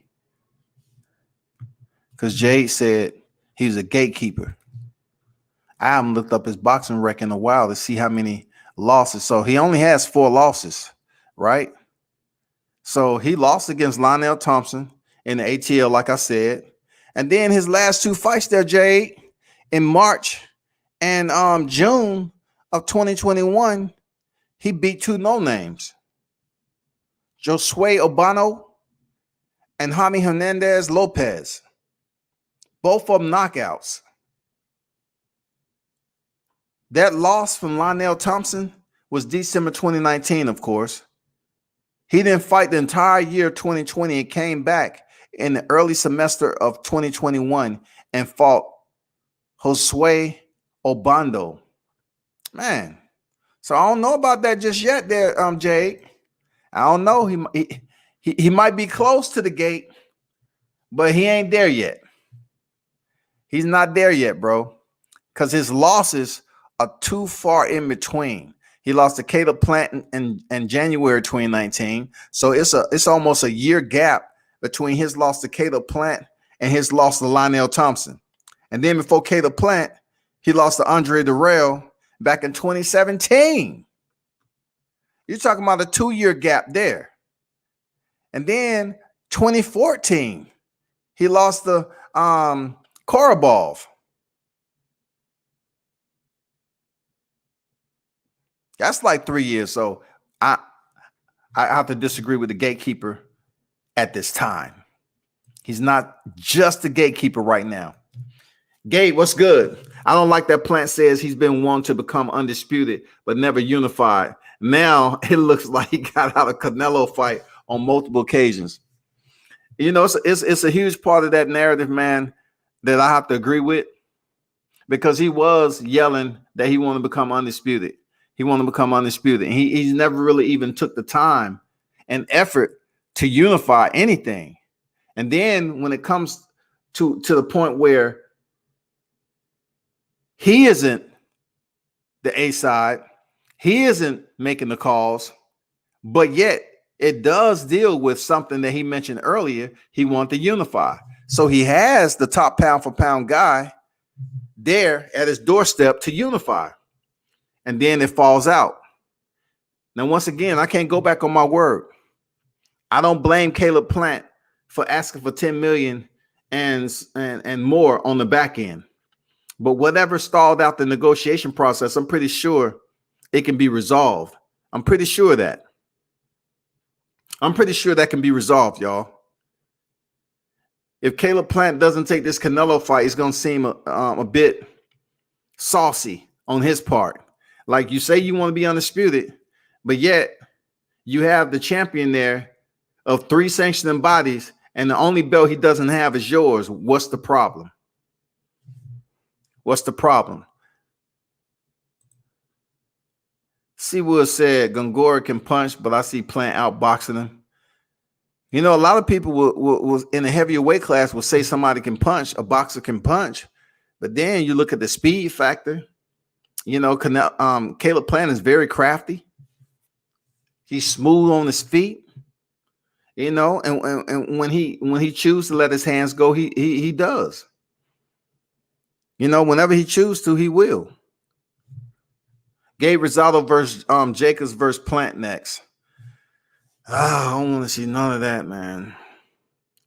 because Jade said he was a gatekeeper. I haven't looked up his boxing record in a while to see how many losses. So he only has 4 losses, right? So he lost against Lionel Thompson in the ATL, like I said. And then his last 2 fights there, Jade, in March and June of 2021, he beat 2 no-names. Josue Obano and Jaime Hernandez Lopez. Both of them knockouts. That loss from Lionel Thompson was December 2019, of course. He didn't fight the entire year 2020 and came back in the early semester of 2021 and fought Josue Obando. Man, so I don't know about that just yet there, Jade. I don't know. He might be close to the gate, but he ain't there yet. He's not there yet, bro, because his losses are too far in between. He lost to Caleb Plant in January 2019. So it's almost a year gap between his loss to Caleb Plant and his loss to Lionel Thompson. And then before Caleb Plant, he lost to Andre Durrell back in 2017. You're talking about a 2-year gap there. And then 2014, he lost to Korobov. That's like 3 years. So I I have to disagree with the gatekeeper at this time. He's not just the gatekeeper right now. Gabe, what's good? I don't like that Plant says he's been wanting to become undisputed, but never unified. Now it looks like he got out of Canelo fight on multiple occasions. You know, it's a huge part of that narrative, man, that I have to agree with, because he was yelling that he wanted to become undisputed. He wanted to become undisputed. And he's never really even took the time and effort to unify anything. And then when it comes to the point where he isn't the A side, he isn't making the calls, but yet it does deal with something that he mentioned earlier. He wanted to unify. So he has the top pound for pound guy there at his doorstep to unify. And then it falls out. Now, once again, I can't go back on my word. I don't blame Caleb Plant for asking for 10 million and more on the back end. But whatever stalled out the negotiation process, I'm pretty sure it can be resolved. I'm pretty sure that. I'm pretty sure that can be resolved, y'all. If Caleb Plant doesn't take this Canelo fight, it's going to seem a bit saucy on his part. Like, you say you want to be undisputed, but yet you have the champion there of 3 sanctioning bodies, and the only belt he doesn't have is yours. What's the problem? What's the problem? Seawood said Gongora can punch, but I see Plant outboxing him. You know, a lot of people will in a heavier weight class will say somebody can punch, a boxer can punch, but then you look at the speed factor. You know, Caleb Plant is very crafty. He's smooth on his feet. You know, and when he chooses to let his hands go, he does. You know, whenever he chooses to, he will. Gabe Rosado versus Jacobs versus Plant next. I don't want to see none of that, man.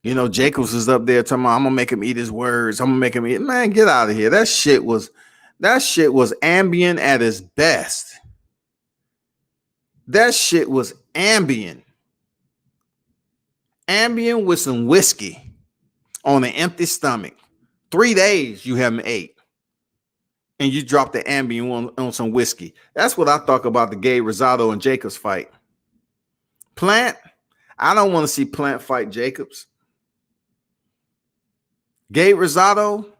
You know, Jacobs is up there talking about, I'm gonna make him eat his words. I'm gonna make him eat. Man, get out of here. That shit was Ambien at its best. That shit was Ambien. Ambien with some whiskey on an empty stomach. 3 days you haven't ate. And you drop the Ambien on some whiskey. That's what I thought about the Gabe Rosado and Jacobs fight. Plant, I don't want to see Plant fight Jacobs. Gabe Rosado,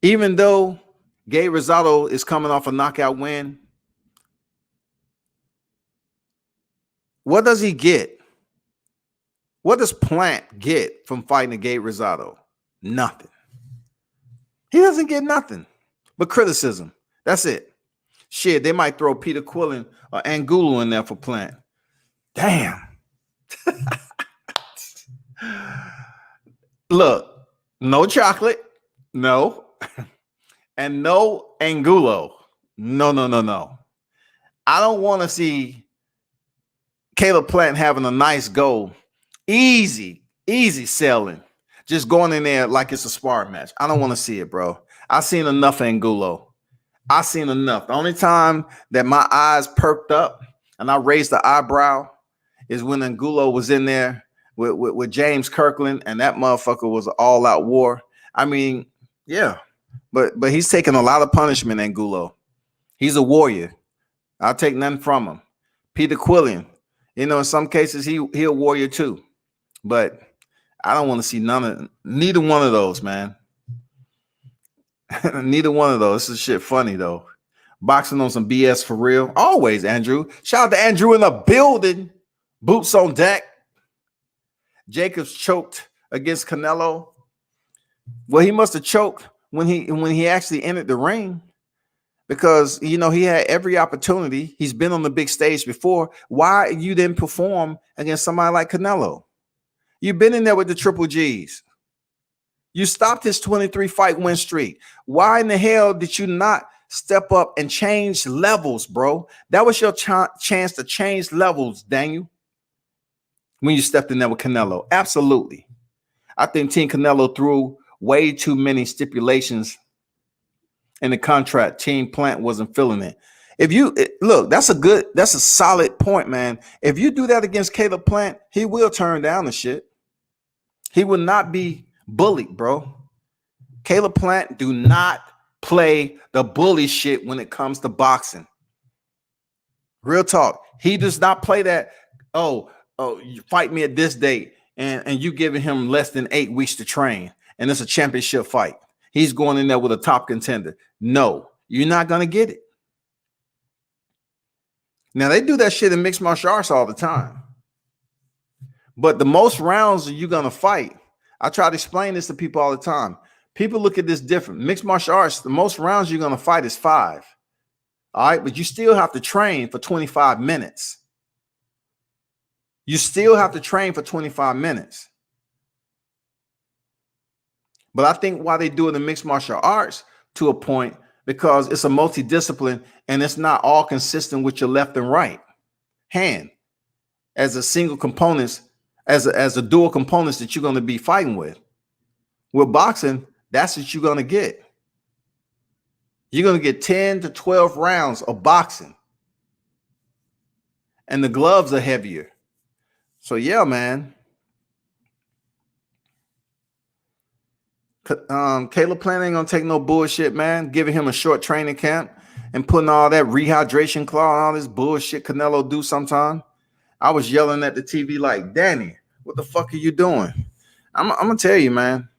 even though Gabe Rosado is coming off a knockout win, what does he get? What does Plant get from fighting a Gabe Rosado? Nothing. He doesn't get nothing but criticism. That's it. Shit, they might throw Peter Quillen or Angulo in there for Plant. Damn. Look, no chocolate, no. And no Angulo. No. I don't want to see Caleb Plant having a nice go. Easy selling. Just going in there like it's a sparring match. I don't want to see it, bro. I've seen enough Angulo. I've seen enough. The only time that my eyes perked up and I raised the eyebrow is when Angulo was in there with James Kirkland, and that motherfucker was an all-out war. I mean, yeah, but he's taking a lot of punishment, Angulo. He's a warrior. I'll take nothing from him. Peter Quillen, you know, in some cases he a warrior too, but I don't want to see neither one of those, man. Neither one of those. This is shit funny though. Boxing on some BS for real. Always, Andrew. Shout out to Andrew in the building. Boots on deck. Jacobs choked against Canelo. Well, he must have choked when he actually entered the ring, because you know he had every opportunity. He's been on the big stage before. Why you didn't perform against somebody like Canelo? You've been in there with the Triple G's. You stopped his 23 fight win streak. Why in the hell did you not step up and change levels, bro? That was your chance to change levels, Daniel, when you stepped in there with Canelo. Absolutely. I think Team Canelo threw way too many stipulations in the contract. Team Plant wasn't feeling it. If you look, that's a solid point, man. If you do that against Caleb Plant, he will turn down the shit. He will not be bullied, bro. Caleb Plant do not play the bully shit when it comes to boxing. Real talk. He does not play that. Oh, you fight me at this date, and you giving him less than 8 weeks to train, and it's a championship fight. He's going in there with a top contender. No, you're not gonna get it. Now they do that shit in mixed martial arts all the time. But the most rounds you're gonna fight, I try to explain this to people all the time. People look at this different. Mixed martial arts, the most rounds you're gonna fight is 5. All right, but you still have to train for 25 minutes. You still have to train for 25 minutes. But I think why they do it in mixed martial arts to a point, because it's a multidiscipline and it's not all consistent with your left and right hand as a single components, as a dual components that you're going to be fighting with. With boxing, that's what you're going to get. You're going to get 10 to 12 rounds of boxing. And the gloves are heavier. So yeah, man. Caleb Plant ain't gonna take no bullshit, man. Giving him a short training camp and putting all that rehydration claw and all this bullshit Canelo do sometime. I was yelling at the TV like, Danny, what the fuck are you doing? I'm gonna tell you, man.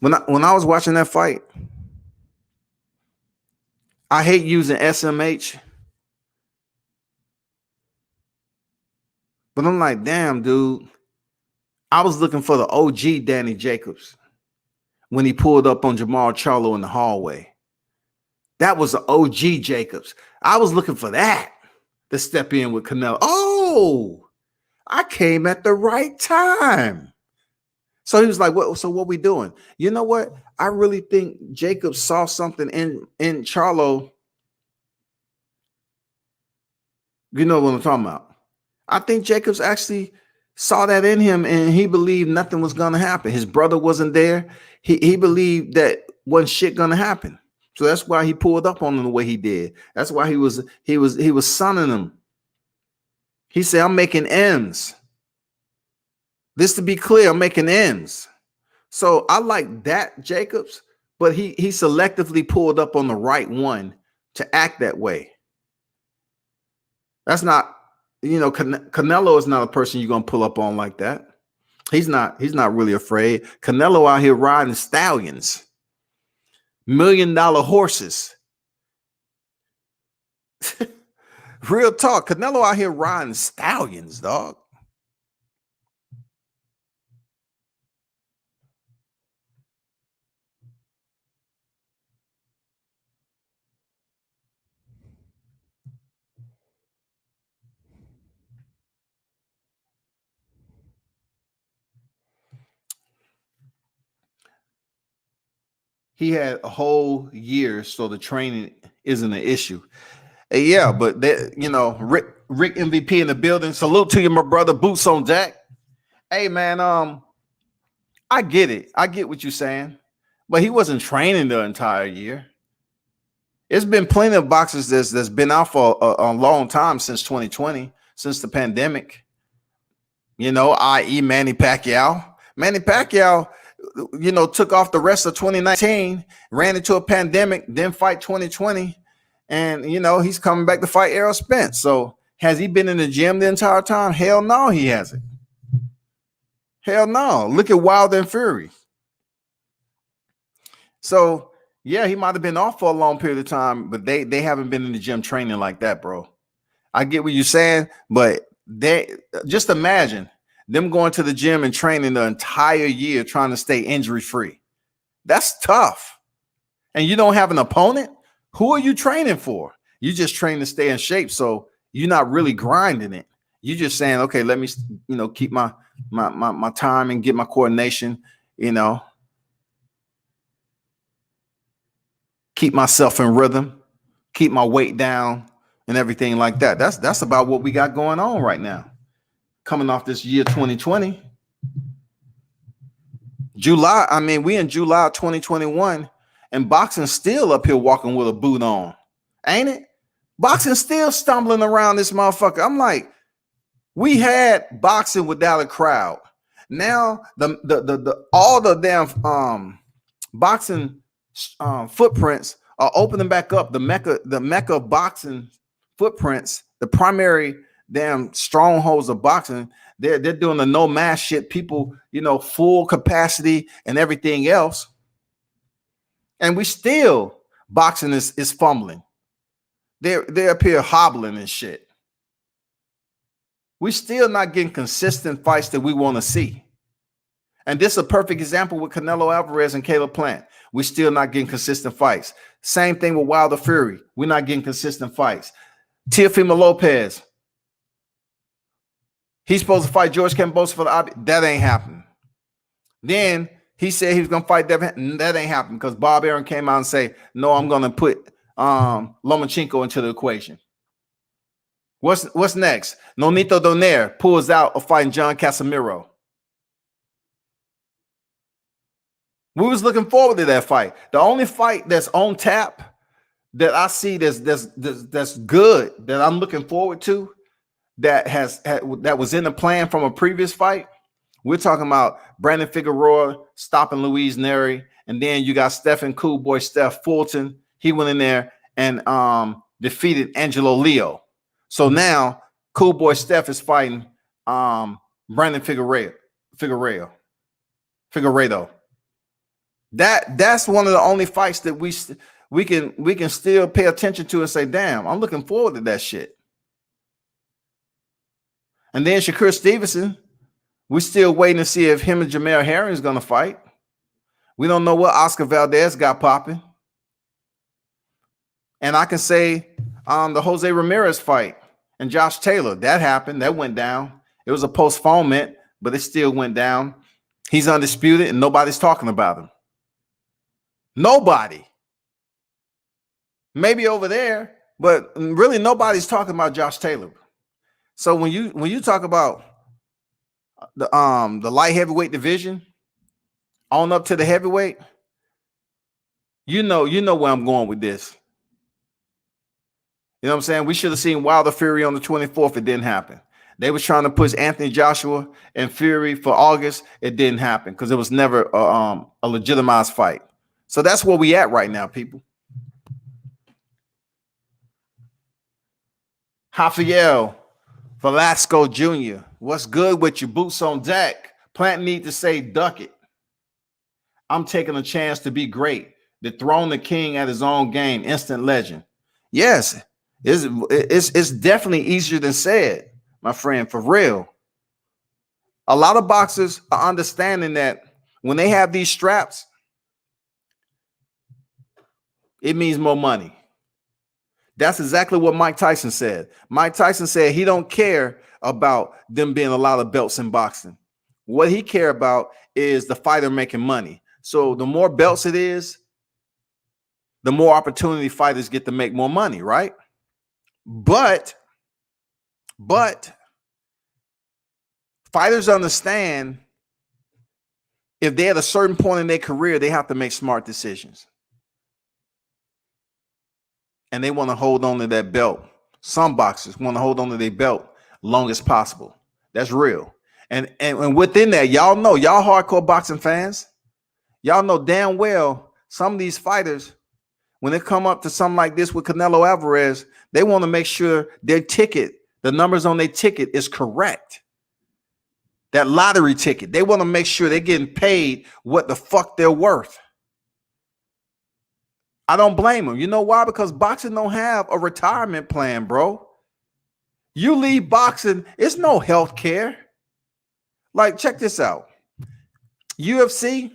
When I was watching that fight, I hate using SMH, but I'm like, damn, dude. I was looking for the OG Danny Jacobs when he pulled up on Jamal Charlo in the hallway. That was the OG Jacobs. I was looking for that to step in with Canelo. Oh, I came at the right time. So he was like, "What? So what we doing?" You know what? I really think Jacobs saw something in Charlo. You know what I'm talking about? I think Jacobs actually saw that in him, and he believed nothing was going to happen. His brother wasn't there. He believed that wasn't shit going to happen. So that's why he pulled up on him the way he did. That's why he was sunning him. He said, "I'm making M's." This to be clear, I'm making M's. So I like that Jacobs, but he selectively pulled up on the right one to act that way. That's not, Canelo is not a person you're gonna pull up on like that. He's not really afraid. Canelo out here riding stallions, $1 million horses. Real talk. Canelo out here riding stallions, dog. He had a whole year, so the training isn't an issue. Yeah, but Rick MVP in the building. Salute to you, my brother. Boots on Jack. Hey, man, I get it. I get what you're saying, but he wasn't training the entire year. It's been plenty of boxers that's been out for a long time since 2020, since the pandemic. I.e. Manny Pacquiao. Manny Pacquiao, took off the rest of 2019, ran into a pandemic, then fight 2020, and he's coming back to fight Errol Spence. So has he been in the gym the entire time? Hell no, he hasn't. Hell no. Look at Wilder and Fury. So yeah, he might have been off for a long period of time, but they haven't been in the gym training like that, bro. I get what you're saying, but they just imagine them going to the gym and training the entire year trying to stay injury free. That's tough. And you don't have an opponent. Who are you training for? You just train to stay in shape. So you're not really grinding it. You're just saying, okay, let me, keep my time and get my coordination, keep myself in rhythm, keep my weight down and everything like that. That's about what we got going on right now. Coming off this year 2020. We in July 2021 and boxing still up here walking with a boot on. Ain't it? Boxing still stumbling around this motherfucker. I'm like, we had boxing without a crowd. Now the all the damn boxing footprints are opening back up. The mecca of boxing footprints, the primary damn strongholds of boxing. They're doing the no mask shit. People, full capacity and everything else, and we still boxing is fumbling. They up here hobbling and shit. We still not getting consistent fights that we want to see. And this is a perfect example with Canelo Alvarez and Caleb Plant. We're still not getting consistent fights. Same thing with Wilder Fury. We're not getting consistent fights. Teofimo Lopez. He's supposed to fight George Kambosos for the that ain't happening. Then he said he was going to fight Devin. That ain't happening because Bob Arum came out and say, no, I'm going to put Lomachenko into the equation. What's next? Nonito Donaire pulls out of fighting John Casimiro. We was looking forward to that fight. The only fight that's on tap that I see that's good that I'm looking forward to that was in the plan from a previous fight. We're talking about Brandon Figueroa stopping Luis Neri, and then you got Stephen Cool Boy Steph Fulton. He went in there and defeated Angelo Leo. So now Cool Boy Steph is fighting Brandon Figueredo. That's one of the only fights that we can still pay attention to and say, damn, I'm looking forward to that shit. And then Shakur Stevenson, we're still waiting to see if him and Jamel Herring is going to fight. We don't know what Oscar Valdez got popping. And I can say the Jose Ramirez fight and Josh Taylor, that happened. That went down. It was a postponement, but it still went down. He's undisputed and nobody's talking about him. Nobody. Maybe over there, but really nobody's talking about Josh Taylor. So when you talk about the light heavyweight division on up to the heavyweight, you know where I'm going with this. You know what I'm saying? We should have seen Wilder Fury on the 24th. It didn't happen. They was trying to push Anthony Joshua and Fury for August. It didn't happen because it was never a legitimized fight. So that's where we at right now, people. Rafael Velasco Jr. What's good with your boots on deck? Plant need to say, duck it. I'm taking a chance to be great. Dethrone the king at his own game. Instant legend. Yes, it's definitely easier than said, my friend, for real. A lot of boxers are understanding that when they have these straps, it means more money. That's exactly what Mike Tyson said. Mike Tyson said he don't care about them being a lot of belts in boxing. What he care about is the fighter making money. So the more belts it is, the more opportunity fighters get to make more money, right? But fighters understand if they're at a certain point in their career, they have to make smart decisions. And they want to hold on to that belt. Some boxers want to hold on to their belt long as possible. That's real. And within that, y'all know, y'all hardcore boxing fans, y'all know damn well some of these fighters, when they come up to something like this with Canelo Alvarez, they want to make sure their ticket, the numbers on their ticket is correct. That lottery ticket, they want to make sure they're getting paid what the fuck they're worth. I don't blame them. You know why? Because boxing don't have a retirement plan, bro. You leave boxing, it's no health care. Like, check this out. UFC,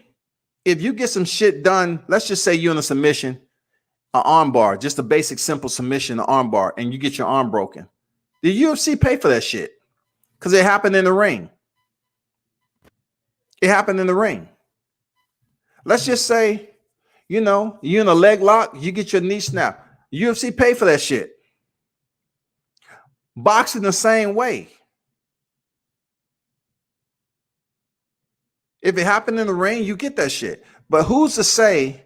if you get some shit done, let's just say you're in a submission, an arm bar, just a basic, simple submission, an arm bar, and you get your arm broken. The UFC pay for that shit because it happened in the ring. It happened in the ring. Let's just say, you know, you in a leg lock, you get your knee snapped. UFC pay for that shit. Boxing the same way. If it happened in the ring, you get that shit. But who's to say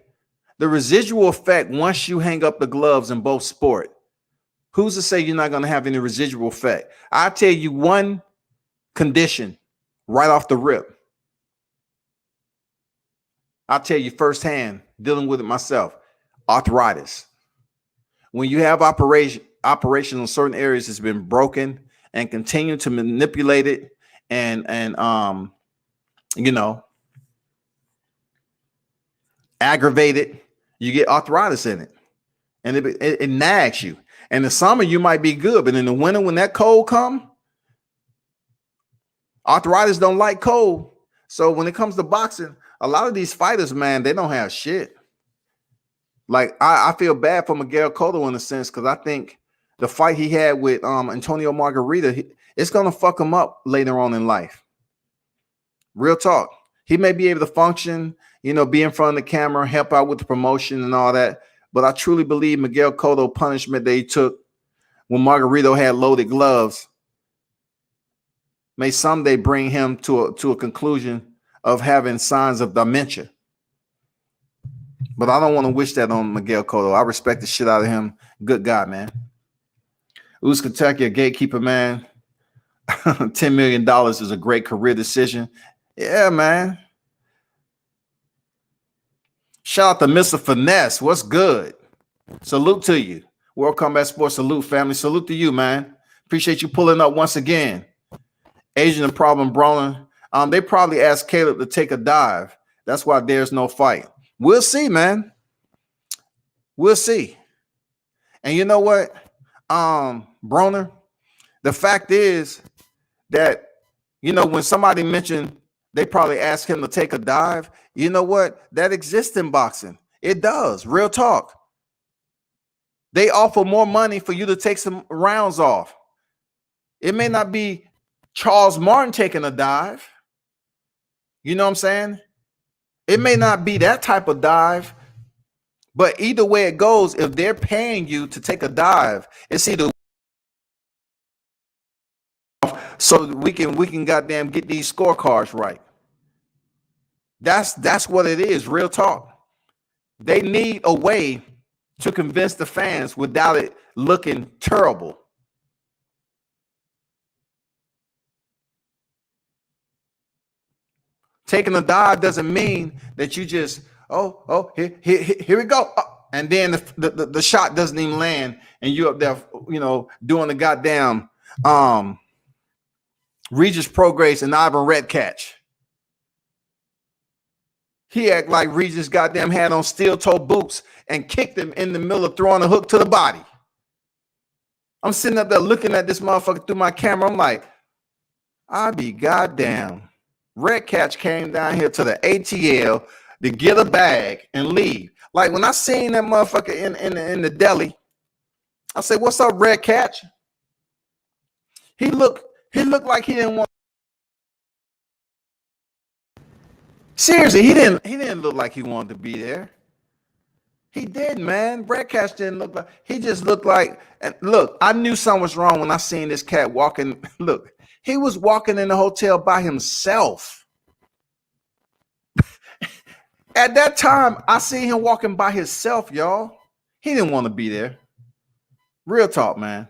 the residual effect once you hang up the gloves in both sport? Who's to say you're not going to have any residual effect? I tell you one condition right off the rip. I'll tell you firsthand, dealing with it myself, arthritis. When you have operations in certain areas that's been broken and continue to manipulate it and you know, aggravate it, you get arthritis in it. And it nags you. In the summer, you might be good, but in the winter, when that cold come, arthritis don't like cold. So when it comes to boxing, a lot of these fighters, man, they don't have shit. Like I feel bad for Miguel Cotto in a sense, because I think the fight he had with Antonio Margarita, it's gonna fuck him up later on in life. Real talk. He may be able to function, you know, be in front of the camera, help out with the promotion and all that. But I truly believe Miguel Cotto punishment that he took when Margarito had loaded gloves may someday bring him to a conclusion of having signs of dementia. But I don't want to wish that on Miguel Cotto. I respect the shit out of him. Good guy, man. Uz Kentucky, a gatekeeper, man. $10 million is a great career decision. Yeah, man. Shout out to Mr. Finesse. What's good? Salute to you. World Combat Sports salute, family. Salute to you, man. Appreciate you pulling up once again. Asian and Problem Brawling. They probably asked Caleb to take a dive. That's why there's no fight. We'll see, man. We'll see. And you know what, Broner? The fact is that, you know, when somebody mentioned they probably asked him to take a dive, you know what? That exists in boxing. It does. Real talk. They offer more money for you to take some rounds off. It may not be Charles Martin taking a dive. You know what I'm saying? It may not be that type of dive, but either way it goes, if they're paying you to take a dive, it's either so we can goddamn get these scorecards right. That's what it is. Real talk. They need a way to convince the fans without it looking terrible. Taking a dive doesn't mean that you just here we go, and then the shot doesn't even land, and you up there, you know, doing the goddamn Regis Prograis and Ivan Red catch. He act like Regis goddamn had on steel toe boots and kicked him in the middle of throwing a hook to the body. I'm sitting up there looking at this motherfucker through my camera. I'm like, I be goddamn. Red Catch came down here to the ATL to get a bag and leave. Like when I seen that motherfucker in the deli, I said, "What's up, Red Catch?" He looked like he didn't want. Seriously, he didn't look like he wanted to be there. He did, man. Red Catch didn't look like. He just looked like. And look, I knew something was wrong when I seen this cat walking. Look. He was walking in the hotel by himself. At that time, I seen him walking by himself, y'all. He didn't want to be there. Real talk, man.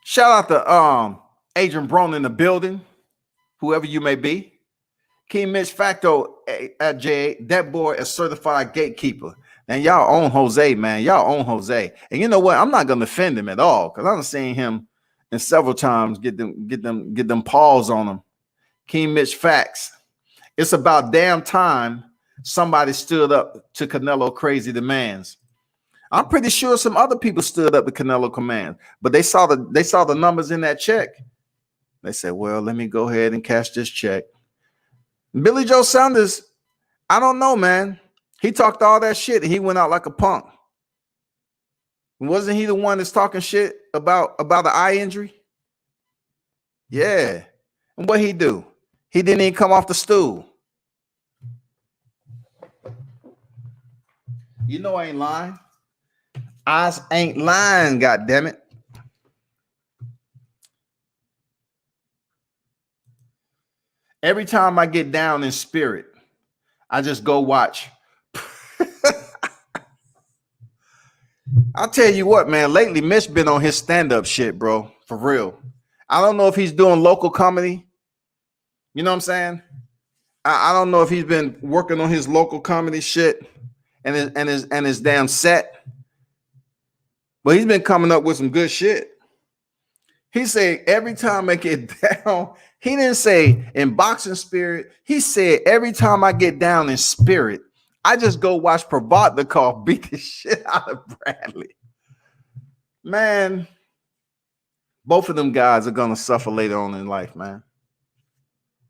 Shout out to Adrian Brown in the building, whoever you may be. King Mitch Facto at J. That boy is certified gatekeeper. And y'all own Jose, man. Y'all own Jose. And you know what? I'm not gonna defend him at all, because I've seen him and several times get them paws on him. King Mitch Facts. It's about damn time somebody stood up to Canelo crazy demands. I'm pretty sure some other people stood up to Canelo command, but they saw the numbers in that check. They said, well, let me go ahead and cash this check. Billy Joe Saunders, I don't know, man. He talked all that shit and he went out like a punk. Wasn't he the one that's talking shit about the eye injury? Yeah. And what he do? He didn't even come off the stool. You know I ain't lying. Eyes ain't lying, goddammit. Every time I get down in spirit, I just go watch I'll tell you what, man. Lately, Mitch been on his stand-up shit, bro. For real. I don't know if he's doing local comedy. You know what I'm saying? I don't know if he's been working on his local comedy shit and his damn set, but he's been coming up with some good shit. He said every time I get down, he didn't say in boxing spirit. He said every time I get down in spirit, I just go watch Provodnikov beat the shit out of Bradley. Man, both of them guys are gonna suffer later on in life, man.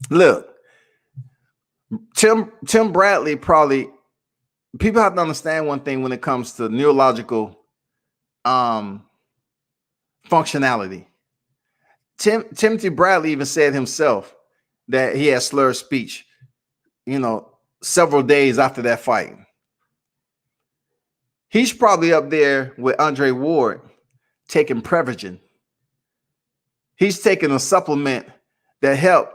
Look, Tim Bradley probably, people have to understand one thing when it comes to neurological functionality. Timothy Bradley even said himself that he had slurred speech, several days after that fight. He's probably up there with Andre Ward taking Prevagen. He's taking a supplement that help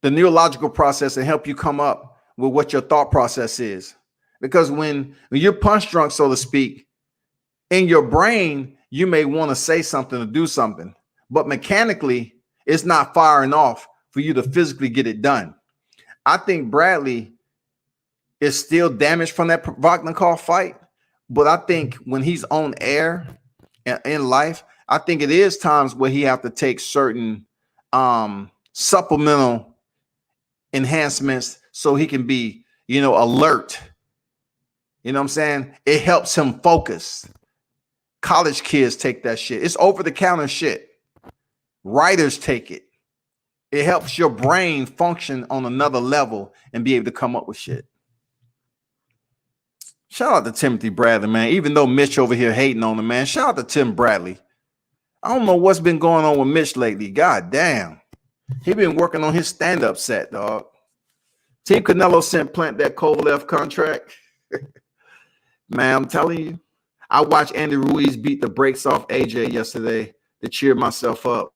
the neurological process and help you come up with what your thought process is. Because when you're punch drunk, so to speak, in your brain, you may want to say something or do something, but mechanically, it's not firing off for you to physically get it done. I think Bradley is still damaged from that Provodnikov fight, but I think when he's on air in life, I think it is times where he have to take certain supplemental enhancements so he can be, alert. You know what I'm saying? It helps him focus. College kids take that shit. It's over-the-counter shit. Writers take it. It helps your brain function on another level and be able to come up with shit. Shout out to Timothy Bradley, man. Even though Mitch over here hating on him, man. Shout out to Tim Bradley. I don't know what's been going on with Mitch lately. God damn. He been working on his stand-up set, dog. Team Canelo sent Plant that Kovalev contract. Man, I'm telling you. I watched Andy Ruiz beat the brakes off AJ yesterday to cheer myself up.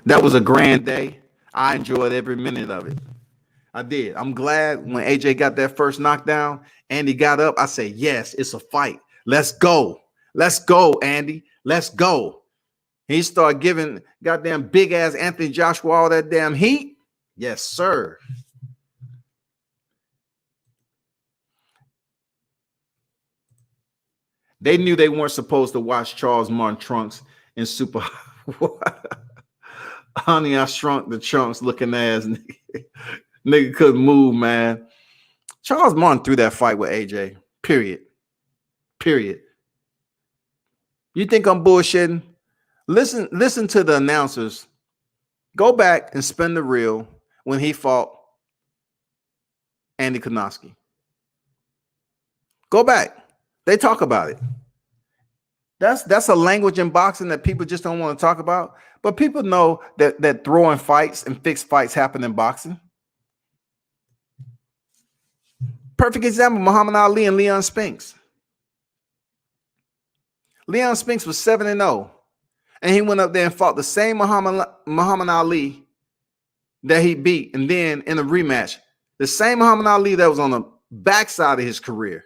That was a grand day. I enjoyed every minute of it. I did. I'm glad when AJ got that first knockdown, Andy got up. I said, yes, it's a fight. Let's go. Let's go, Andy. Let's go. He started giving goddamn big ass Anthony Joshua all that damn heat. Yes, sir. They knew they weren't supposed to watch Charles Martin Trunks in Super. Honey, I Shrunk the Trunks looking ass nigga. Nigga couldn't move, man. Charles Martin threw that fight with AJ. Period. You think I'm bullshitting? Listen to the announcers. Go back and spin the reel when he fought Andy Konoski. Go back. They talk about it. That's a language in boxing that people just don't want to talk about. But people know that throwing fights and fixed fights happen in boxing. Perfect example, Muhammad Ali and Leon Spinks. Leon Spinks was 7-0. And he went up there and fought the same Muhammad Ali that he beat. And then in a rematch, the same Muhammad Ali that was on the backside of his career.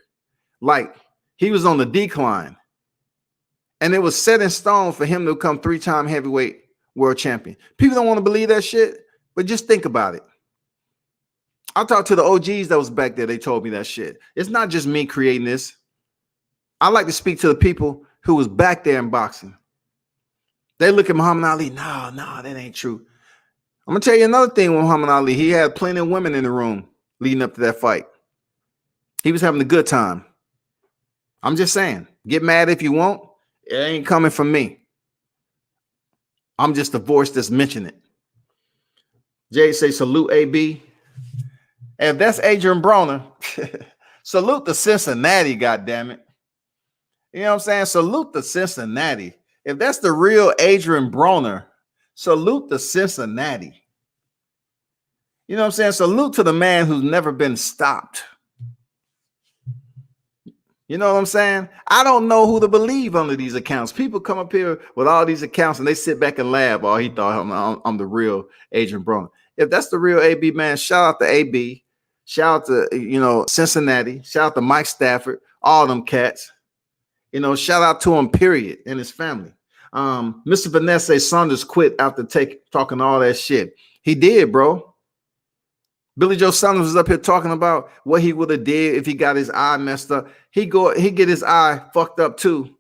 Like, he was on the decline. And it was set in stone for him to become 3-time heavyweight world champion. People don't want to believe that shit, but just think about it. I talked to the OGs that was back there. They told me that shit. It's not just me creating this. I like to speak to the people who was back there in boxing. They look at Muhammad Ali. No, that ain't true. I'm going to tell you another thing with Muhammad Ali. He had plenty of women in the room leading up to that fight. He was having a good time. I'm just saying, get mad if you want. It ain't coming from me. I'm just the voice that's mentioning it. Jay say, salute AB. If that's Adrian Broner, salute the Cincinnati, goddammit. You know what I'm saying? Salute the Cincinnati. If that's the real Adrian Broner, salute the Cincinnati. You know what I'm saying? Salute to the man who's never been stopped. You know what I'm saying? I don't know who to believe under these accounts. People come up here with all these accounts and they sit back and laugh. Oh, he thought I'm the real Adrian Broner. If that's the real AB, man, shout out to AB. Shout out to, Cincinnati. Shout out to Mike Stafford, all them cats. Shout out to him, period, and his family. Mr. Vanessa Saunders quit after talking all that shit. He did, bro. Billy Joe Saunders was up here talking about what he would have did if he got his eye messed up. He get his eye fucked up too.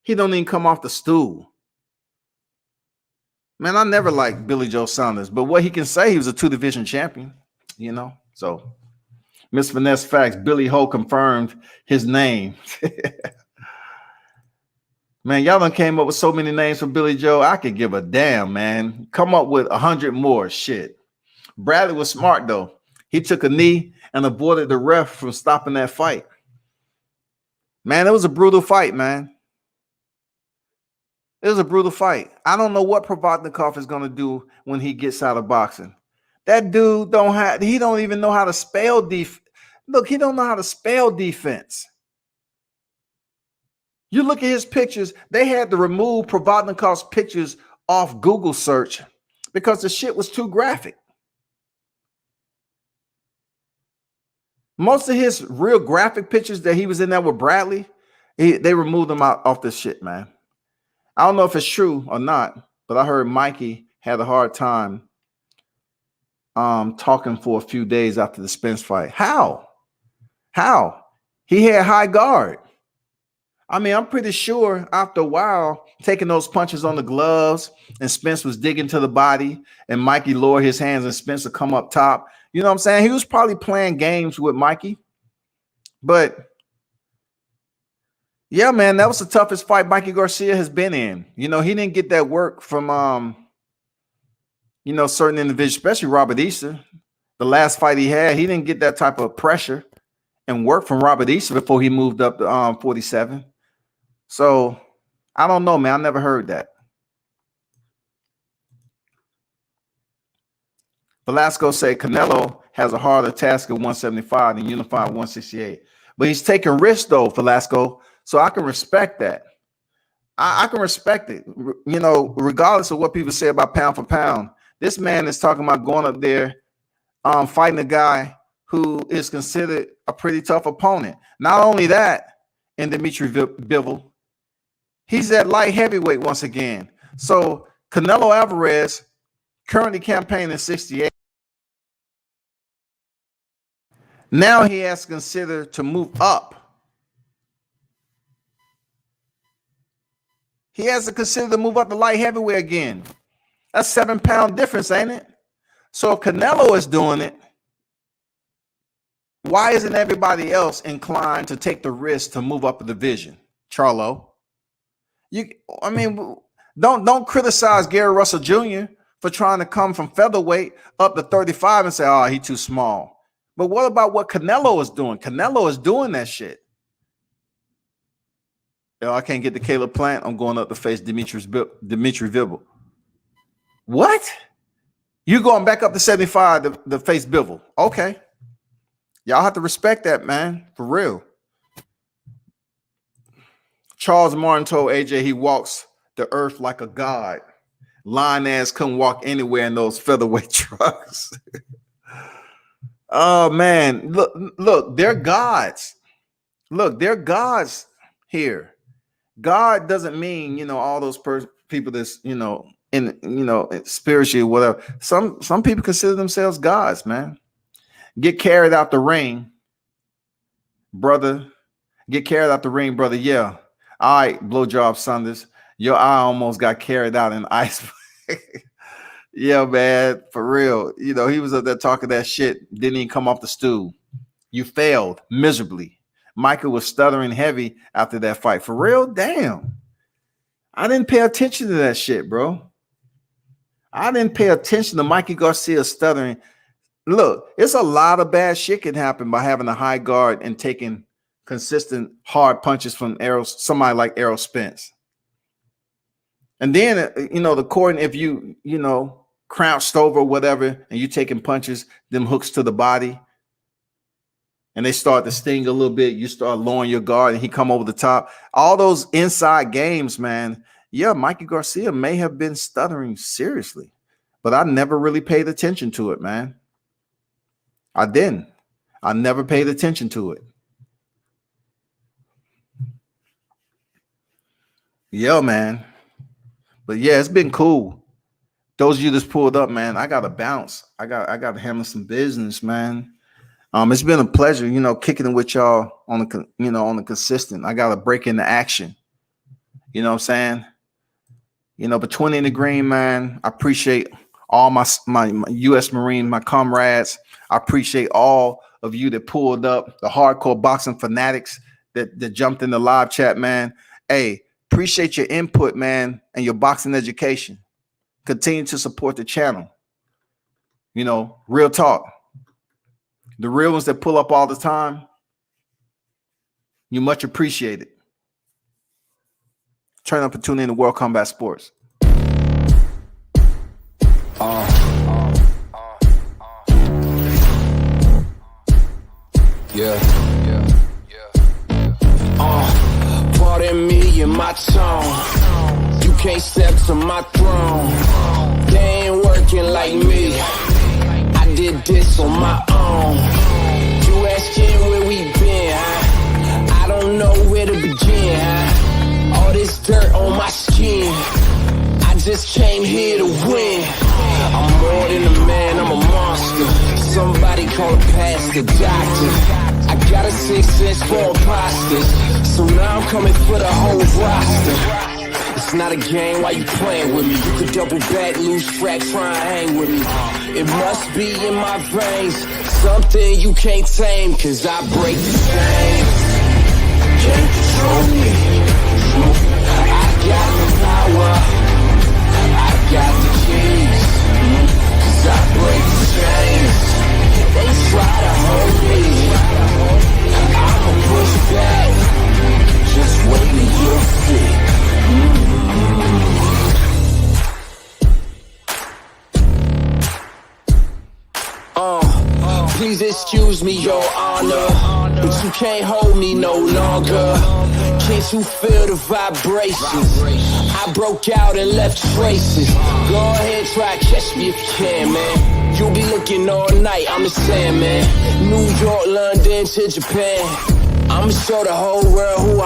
He don't even come off the stool. Man, I never liked Billy Joe Saunders, but what he can say, he was a 2-division champion, So, Miss Vanessa Facts, Billy Ho confirmed his name. Man, y'all done came up with so many names for Billy Joe. I could give a damn, man. Come up with 100 more. Shit. Bradley was smart, though. He took a knee and avoided the ref from stopping that fight. Man, it was a brutal fight, man. It was a brutal fight. I don't know what Provodnikov is going to do when he gets out of boxing. That dude he don't even know how to spell defense. Look, he don't know how to spell defense. You look at his pictures, they had to remove Provodnikov's pictures off Google search because the shit was too graphic. Most of his real graphic pictures that he was in there with Bradley, they removed them off this shit, man. I don't know if it's true or not, but I heard Mikey had a hard time talking for a few days after the Spence fight. How? He had high guard. I mean, I'm pretty sure after a while, taking those punches on the gloves and Spence was digging to the body and Mikey lowered his hands and Spence would come up top. You know what I'm saying? He was probably playing games with Mikey. But yeah, man, that was the toughest fight Mikey Garcia has been in. He didn't get that work from, certain individuals, especially Robert Easter. The last fight he had, he didn't get that type of pressure and work from Robert Easter before he moved up to 47. So I don't know, man. I never heard that. Velasco said Canelo has a harder task at 175 than unified 168. But he's taking risks, though, Velasco. So I can respect that. I can respect it. Regardless of what people say about pound for pound, this man is talking about going up there, fighting a guy who is considered a pretty tough opponent. Not only that, in Dimitri Bivol, he's at light heavyweight once again. So Canelo Alvarez currently campaigning 68. Now he has to consider to move up. He has to consider to move up to light heavyweight again. That's 7-pound difference, ain't it? So if Canelo is doing it, why isn't everybody else inclined to take the risk to move up a division? Charlo. Don't criticize Gary Russell Jr. for trying to come from featherweight up to 35 and say, oh, he's too small. But what about what Canelo is doing? Canelo is doing that shit. I can't get the Caleb Plant. I'm going up to face Dimitri Bivol. What? You going back up to 75 to face Bivol? Okay. Y'all have to respect that, man. For real. Charles Martin told AJ he walks the earth like a god. Lion ass couldn't walk anywhere in those featherweight trucks. Oh, man. Look, they're gods. Look, they're gods here. God doesn't mean, all those people that's, spiritually, whatever. Some people consider themselves gods, man. Get carried out the ring, brother. Get carried out the ring, brother. Yeah. All right, blowjob Saunders. Your eye almost got carried out in ice. Yeah, man, for real. He was up there talking that shit. Didn't even come off the stool. You failed miserably. Michael was stuttering heavy after that fight. For real? Damn. I didn't pay attention to that shit, bro. I didn't pay attention to Mikey Garcia stuttering. Look, it's a lot of bad shit can happen by having a high guard and taking consistent hard punches from somebody like Errol Spence. And then, the court, if you, crouched over or whatever, and you taking punches, them hooks to the body, and they start to sting a little bit, you start lowering your guard, and he come over the top. All those inside games, man. Yeah, Mikey Garcia may have been stuttering seriously, but I never really paid attention to it, man. I didn't. I never paid attention to it. Yeah, man. But yeah, it's been cool. Those of you that's pulled up, man, I gotta bounce. I got to handle some business, man. It's been a pleasure, kicking it with y'all on the consistent. I gotta break into action. You know what I'm saying? But 20 in the green, man. I appreciate all my U.S. Marine, my comrades. I appreciate all of you that pulled up, the hardcore boxing fanatics that jumped in the live chat, man. Hey, appreciate your input, man, and your boxing education. Continue to support the channel. Real talk. The real ones that pull up all the time, you much appreciated. Turn up and tune in to World Combat Sports. Pardon me and my tone. You can't step to my throne. They ain't working like me. I did this on my own. You asking where we been, huh? I don't know where to begin, huh? All this dirt on my skin. I just came here to win. I'm more than a man, I'm a monster. Somebody call a pastor, doctor. I got a 6 sense for imposters. So now I'm coming for the whole roster. It's not a game, why you playing with me? You could double back, lose track, try and hang with me. It must be in my veins, something you can't tame, cause I break the chains. Can't control me. I got the power, I got the keys, cause I break the chains. They try to hold me, I'ma push back, just wait and you'll see. Please excuse me, your honor, but you can't hold me no longer. Can't you feel the vibrations? I broke out and left traces. Go ahead, try to catch me if you can, man. You'll be looking all night, I'm the Sandman. New York, London to Japan. I'ma show the whole world who I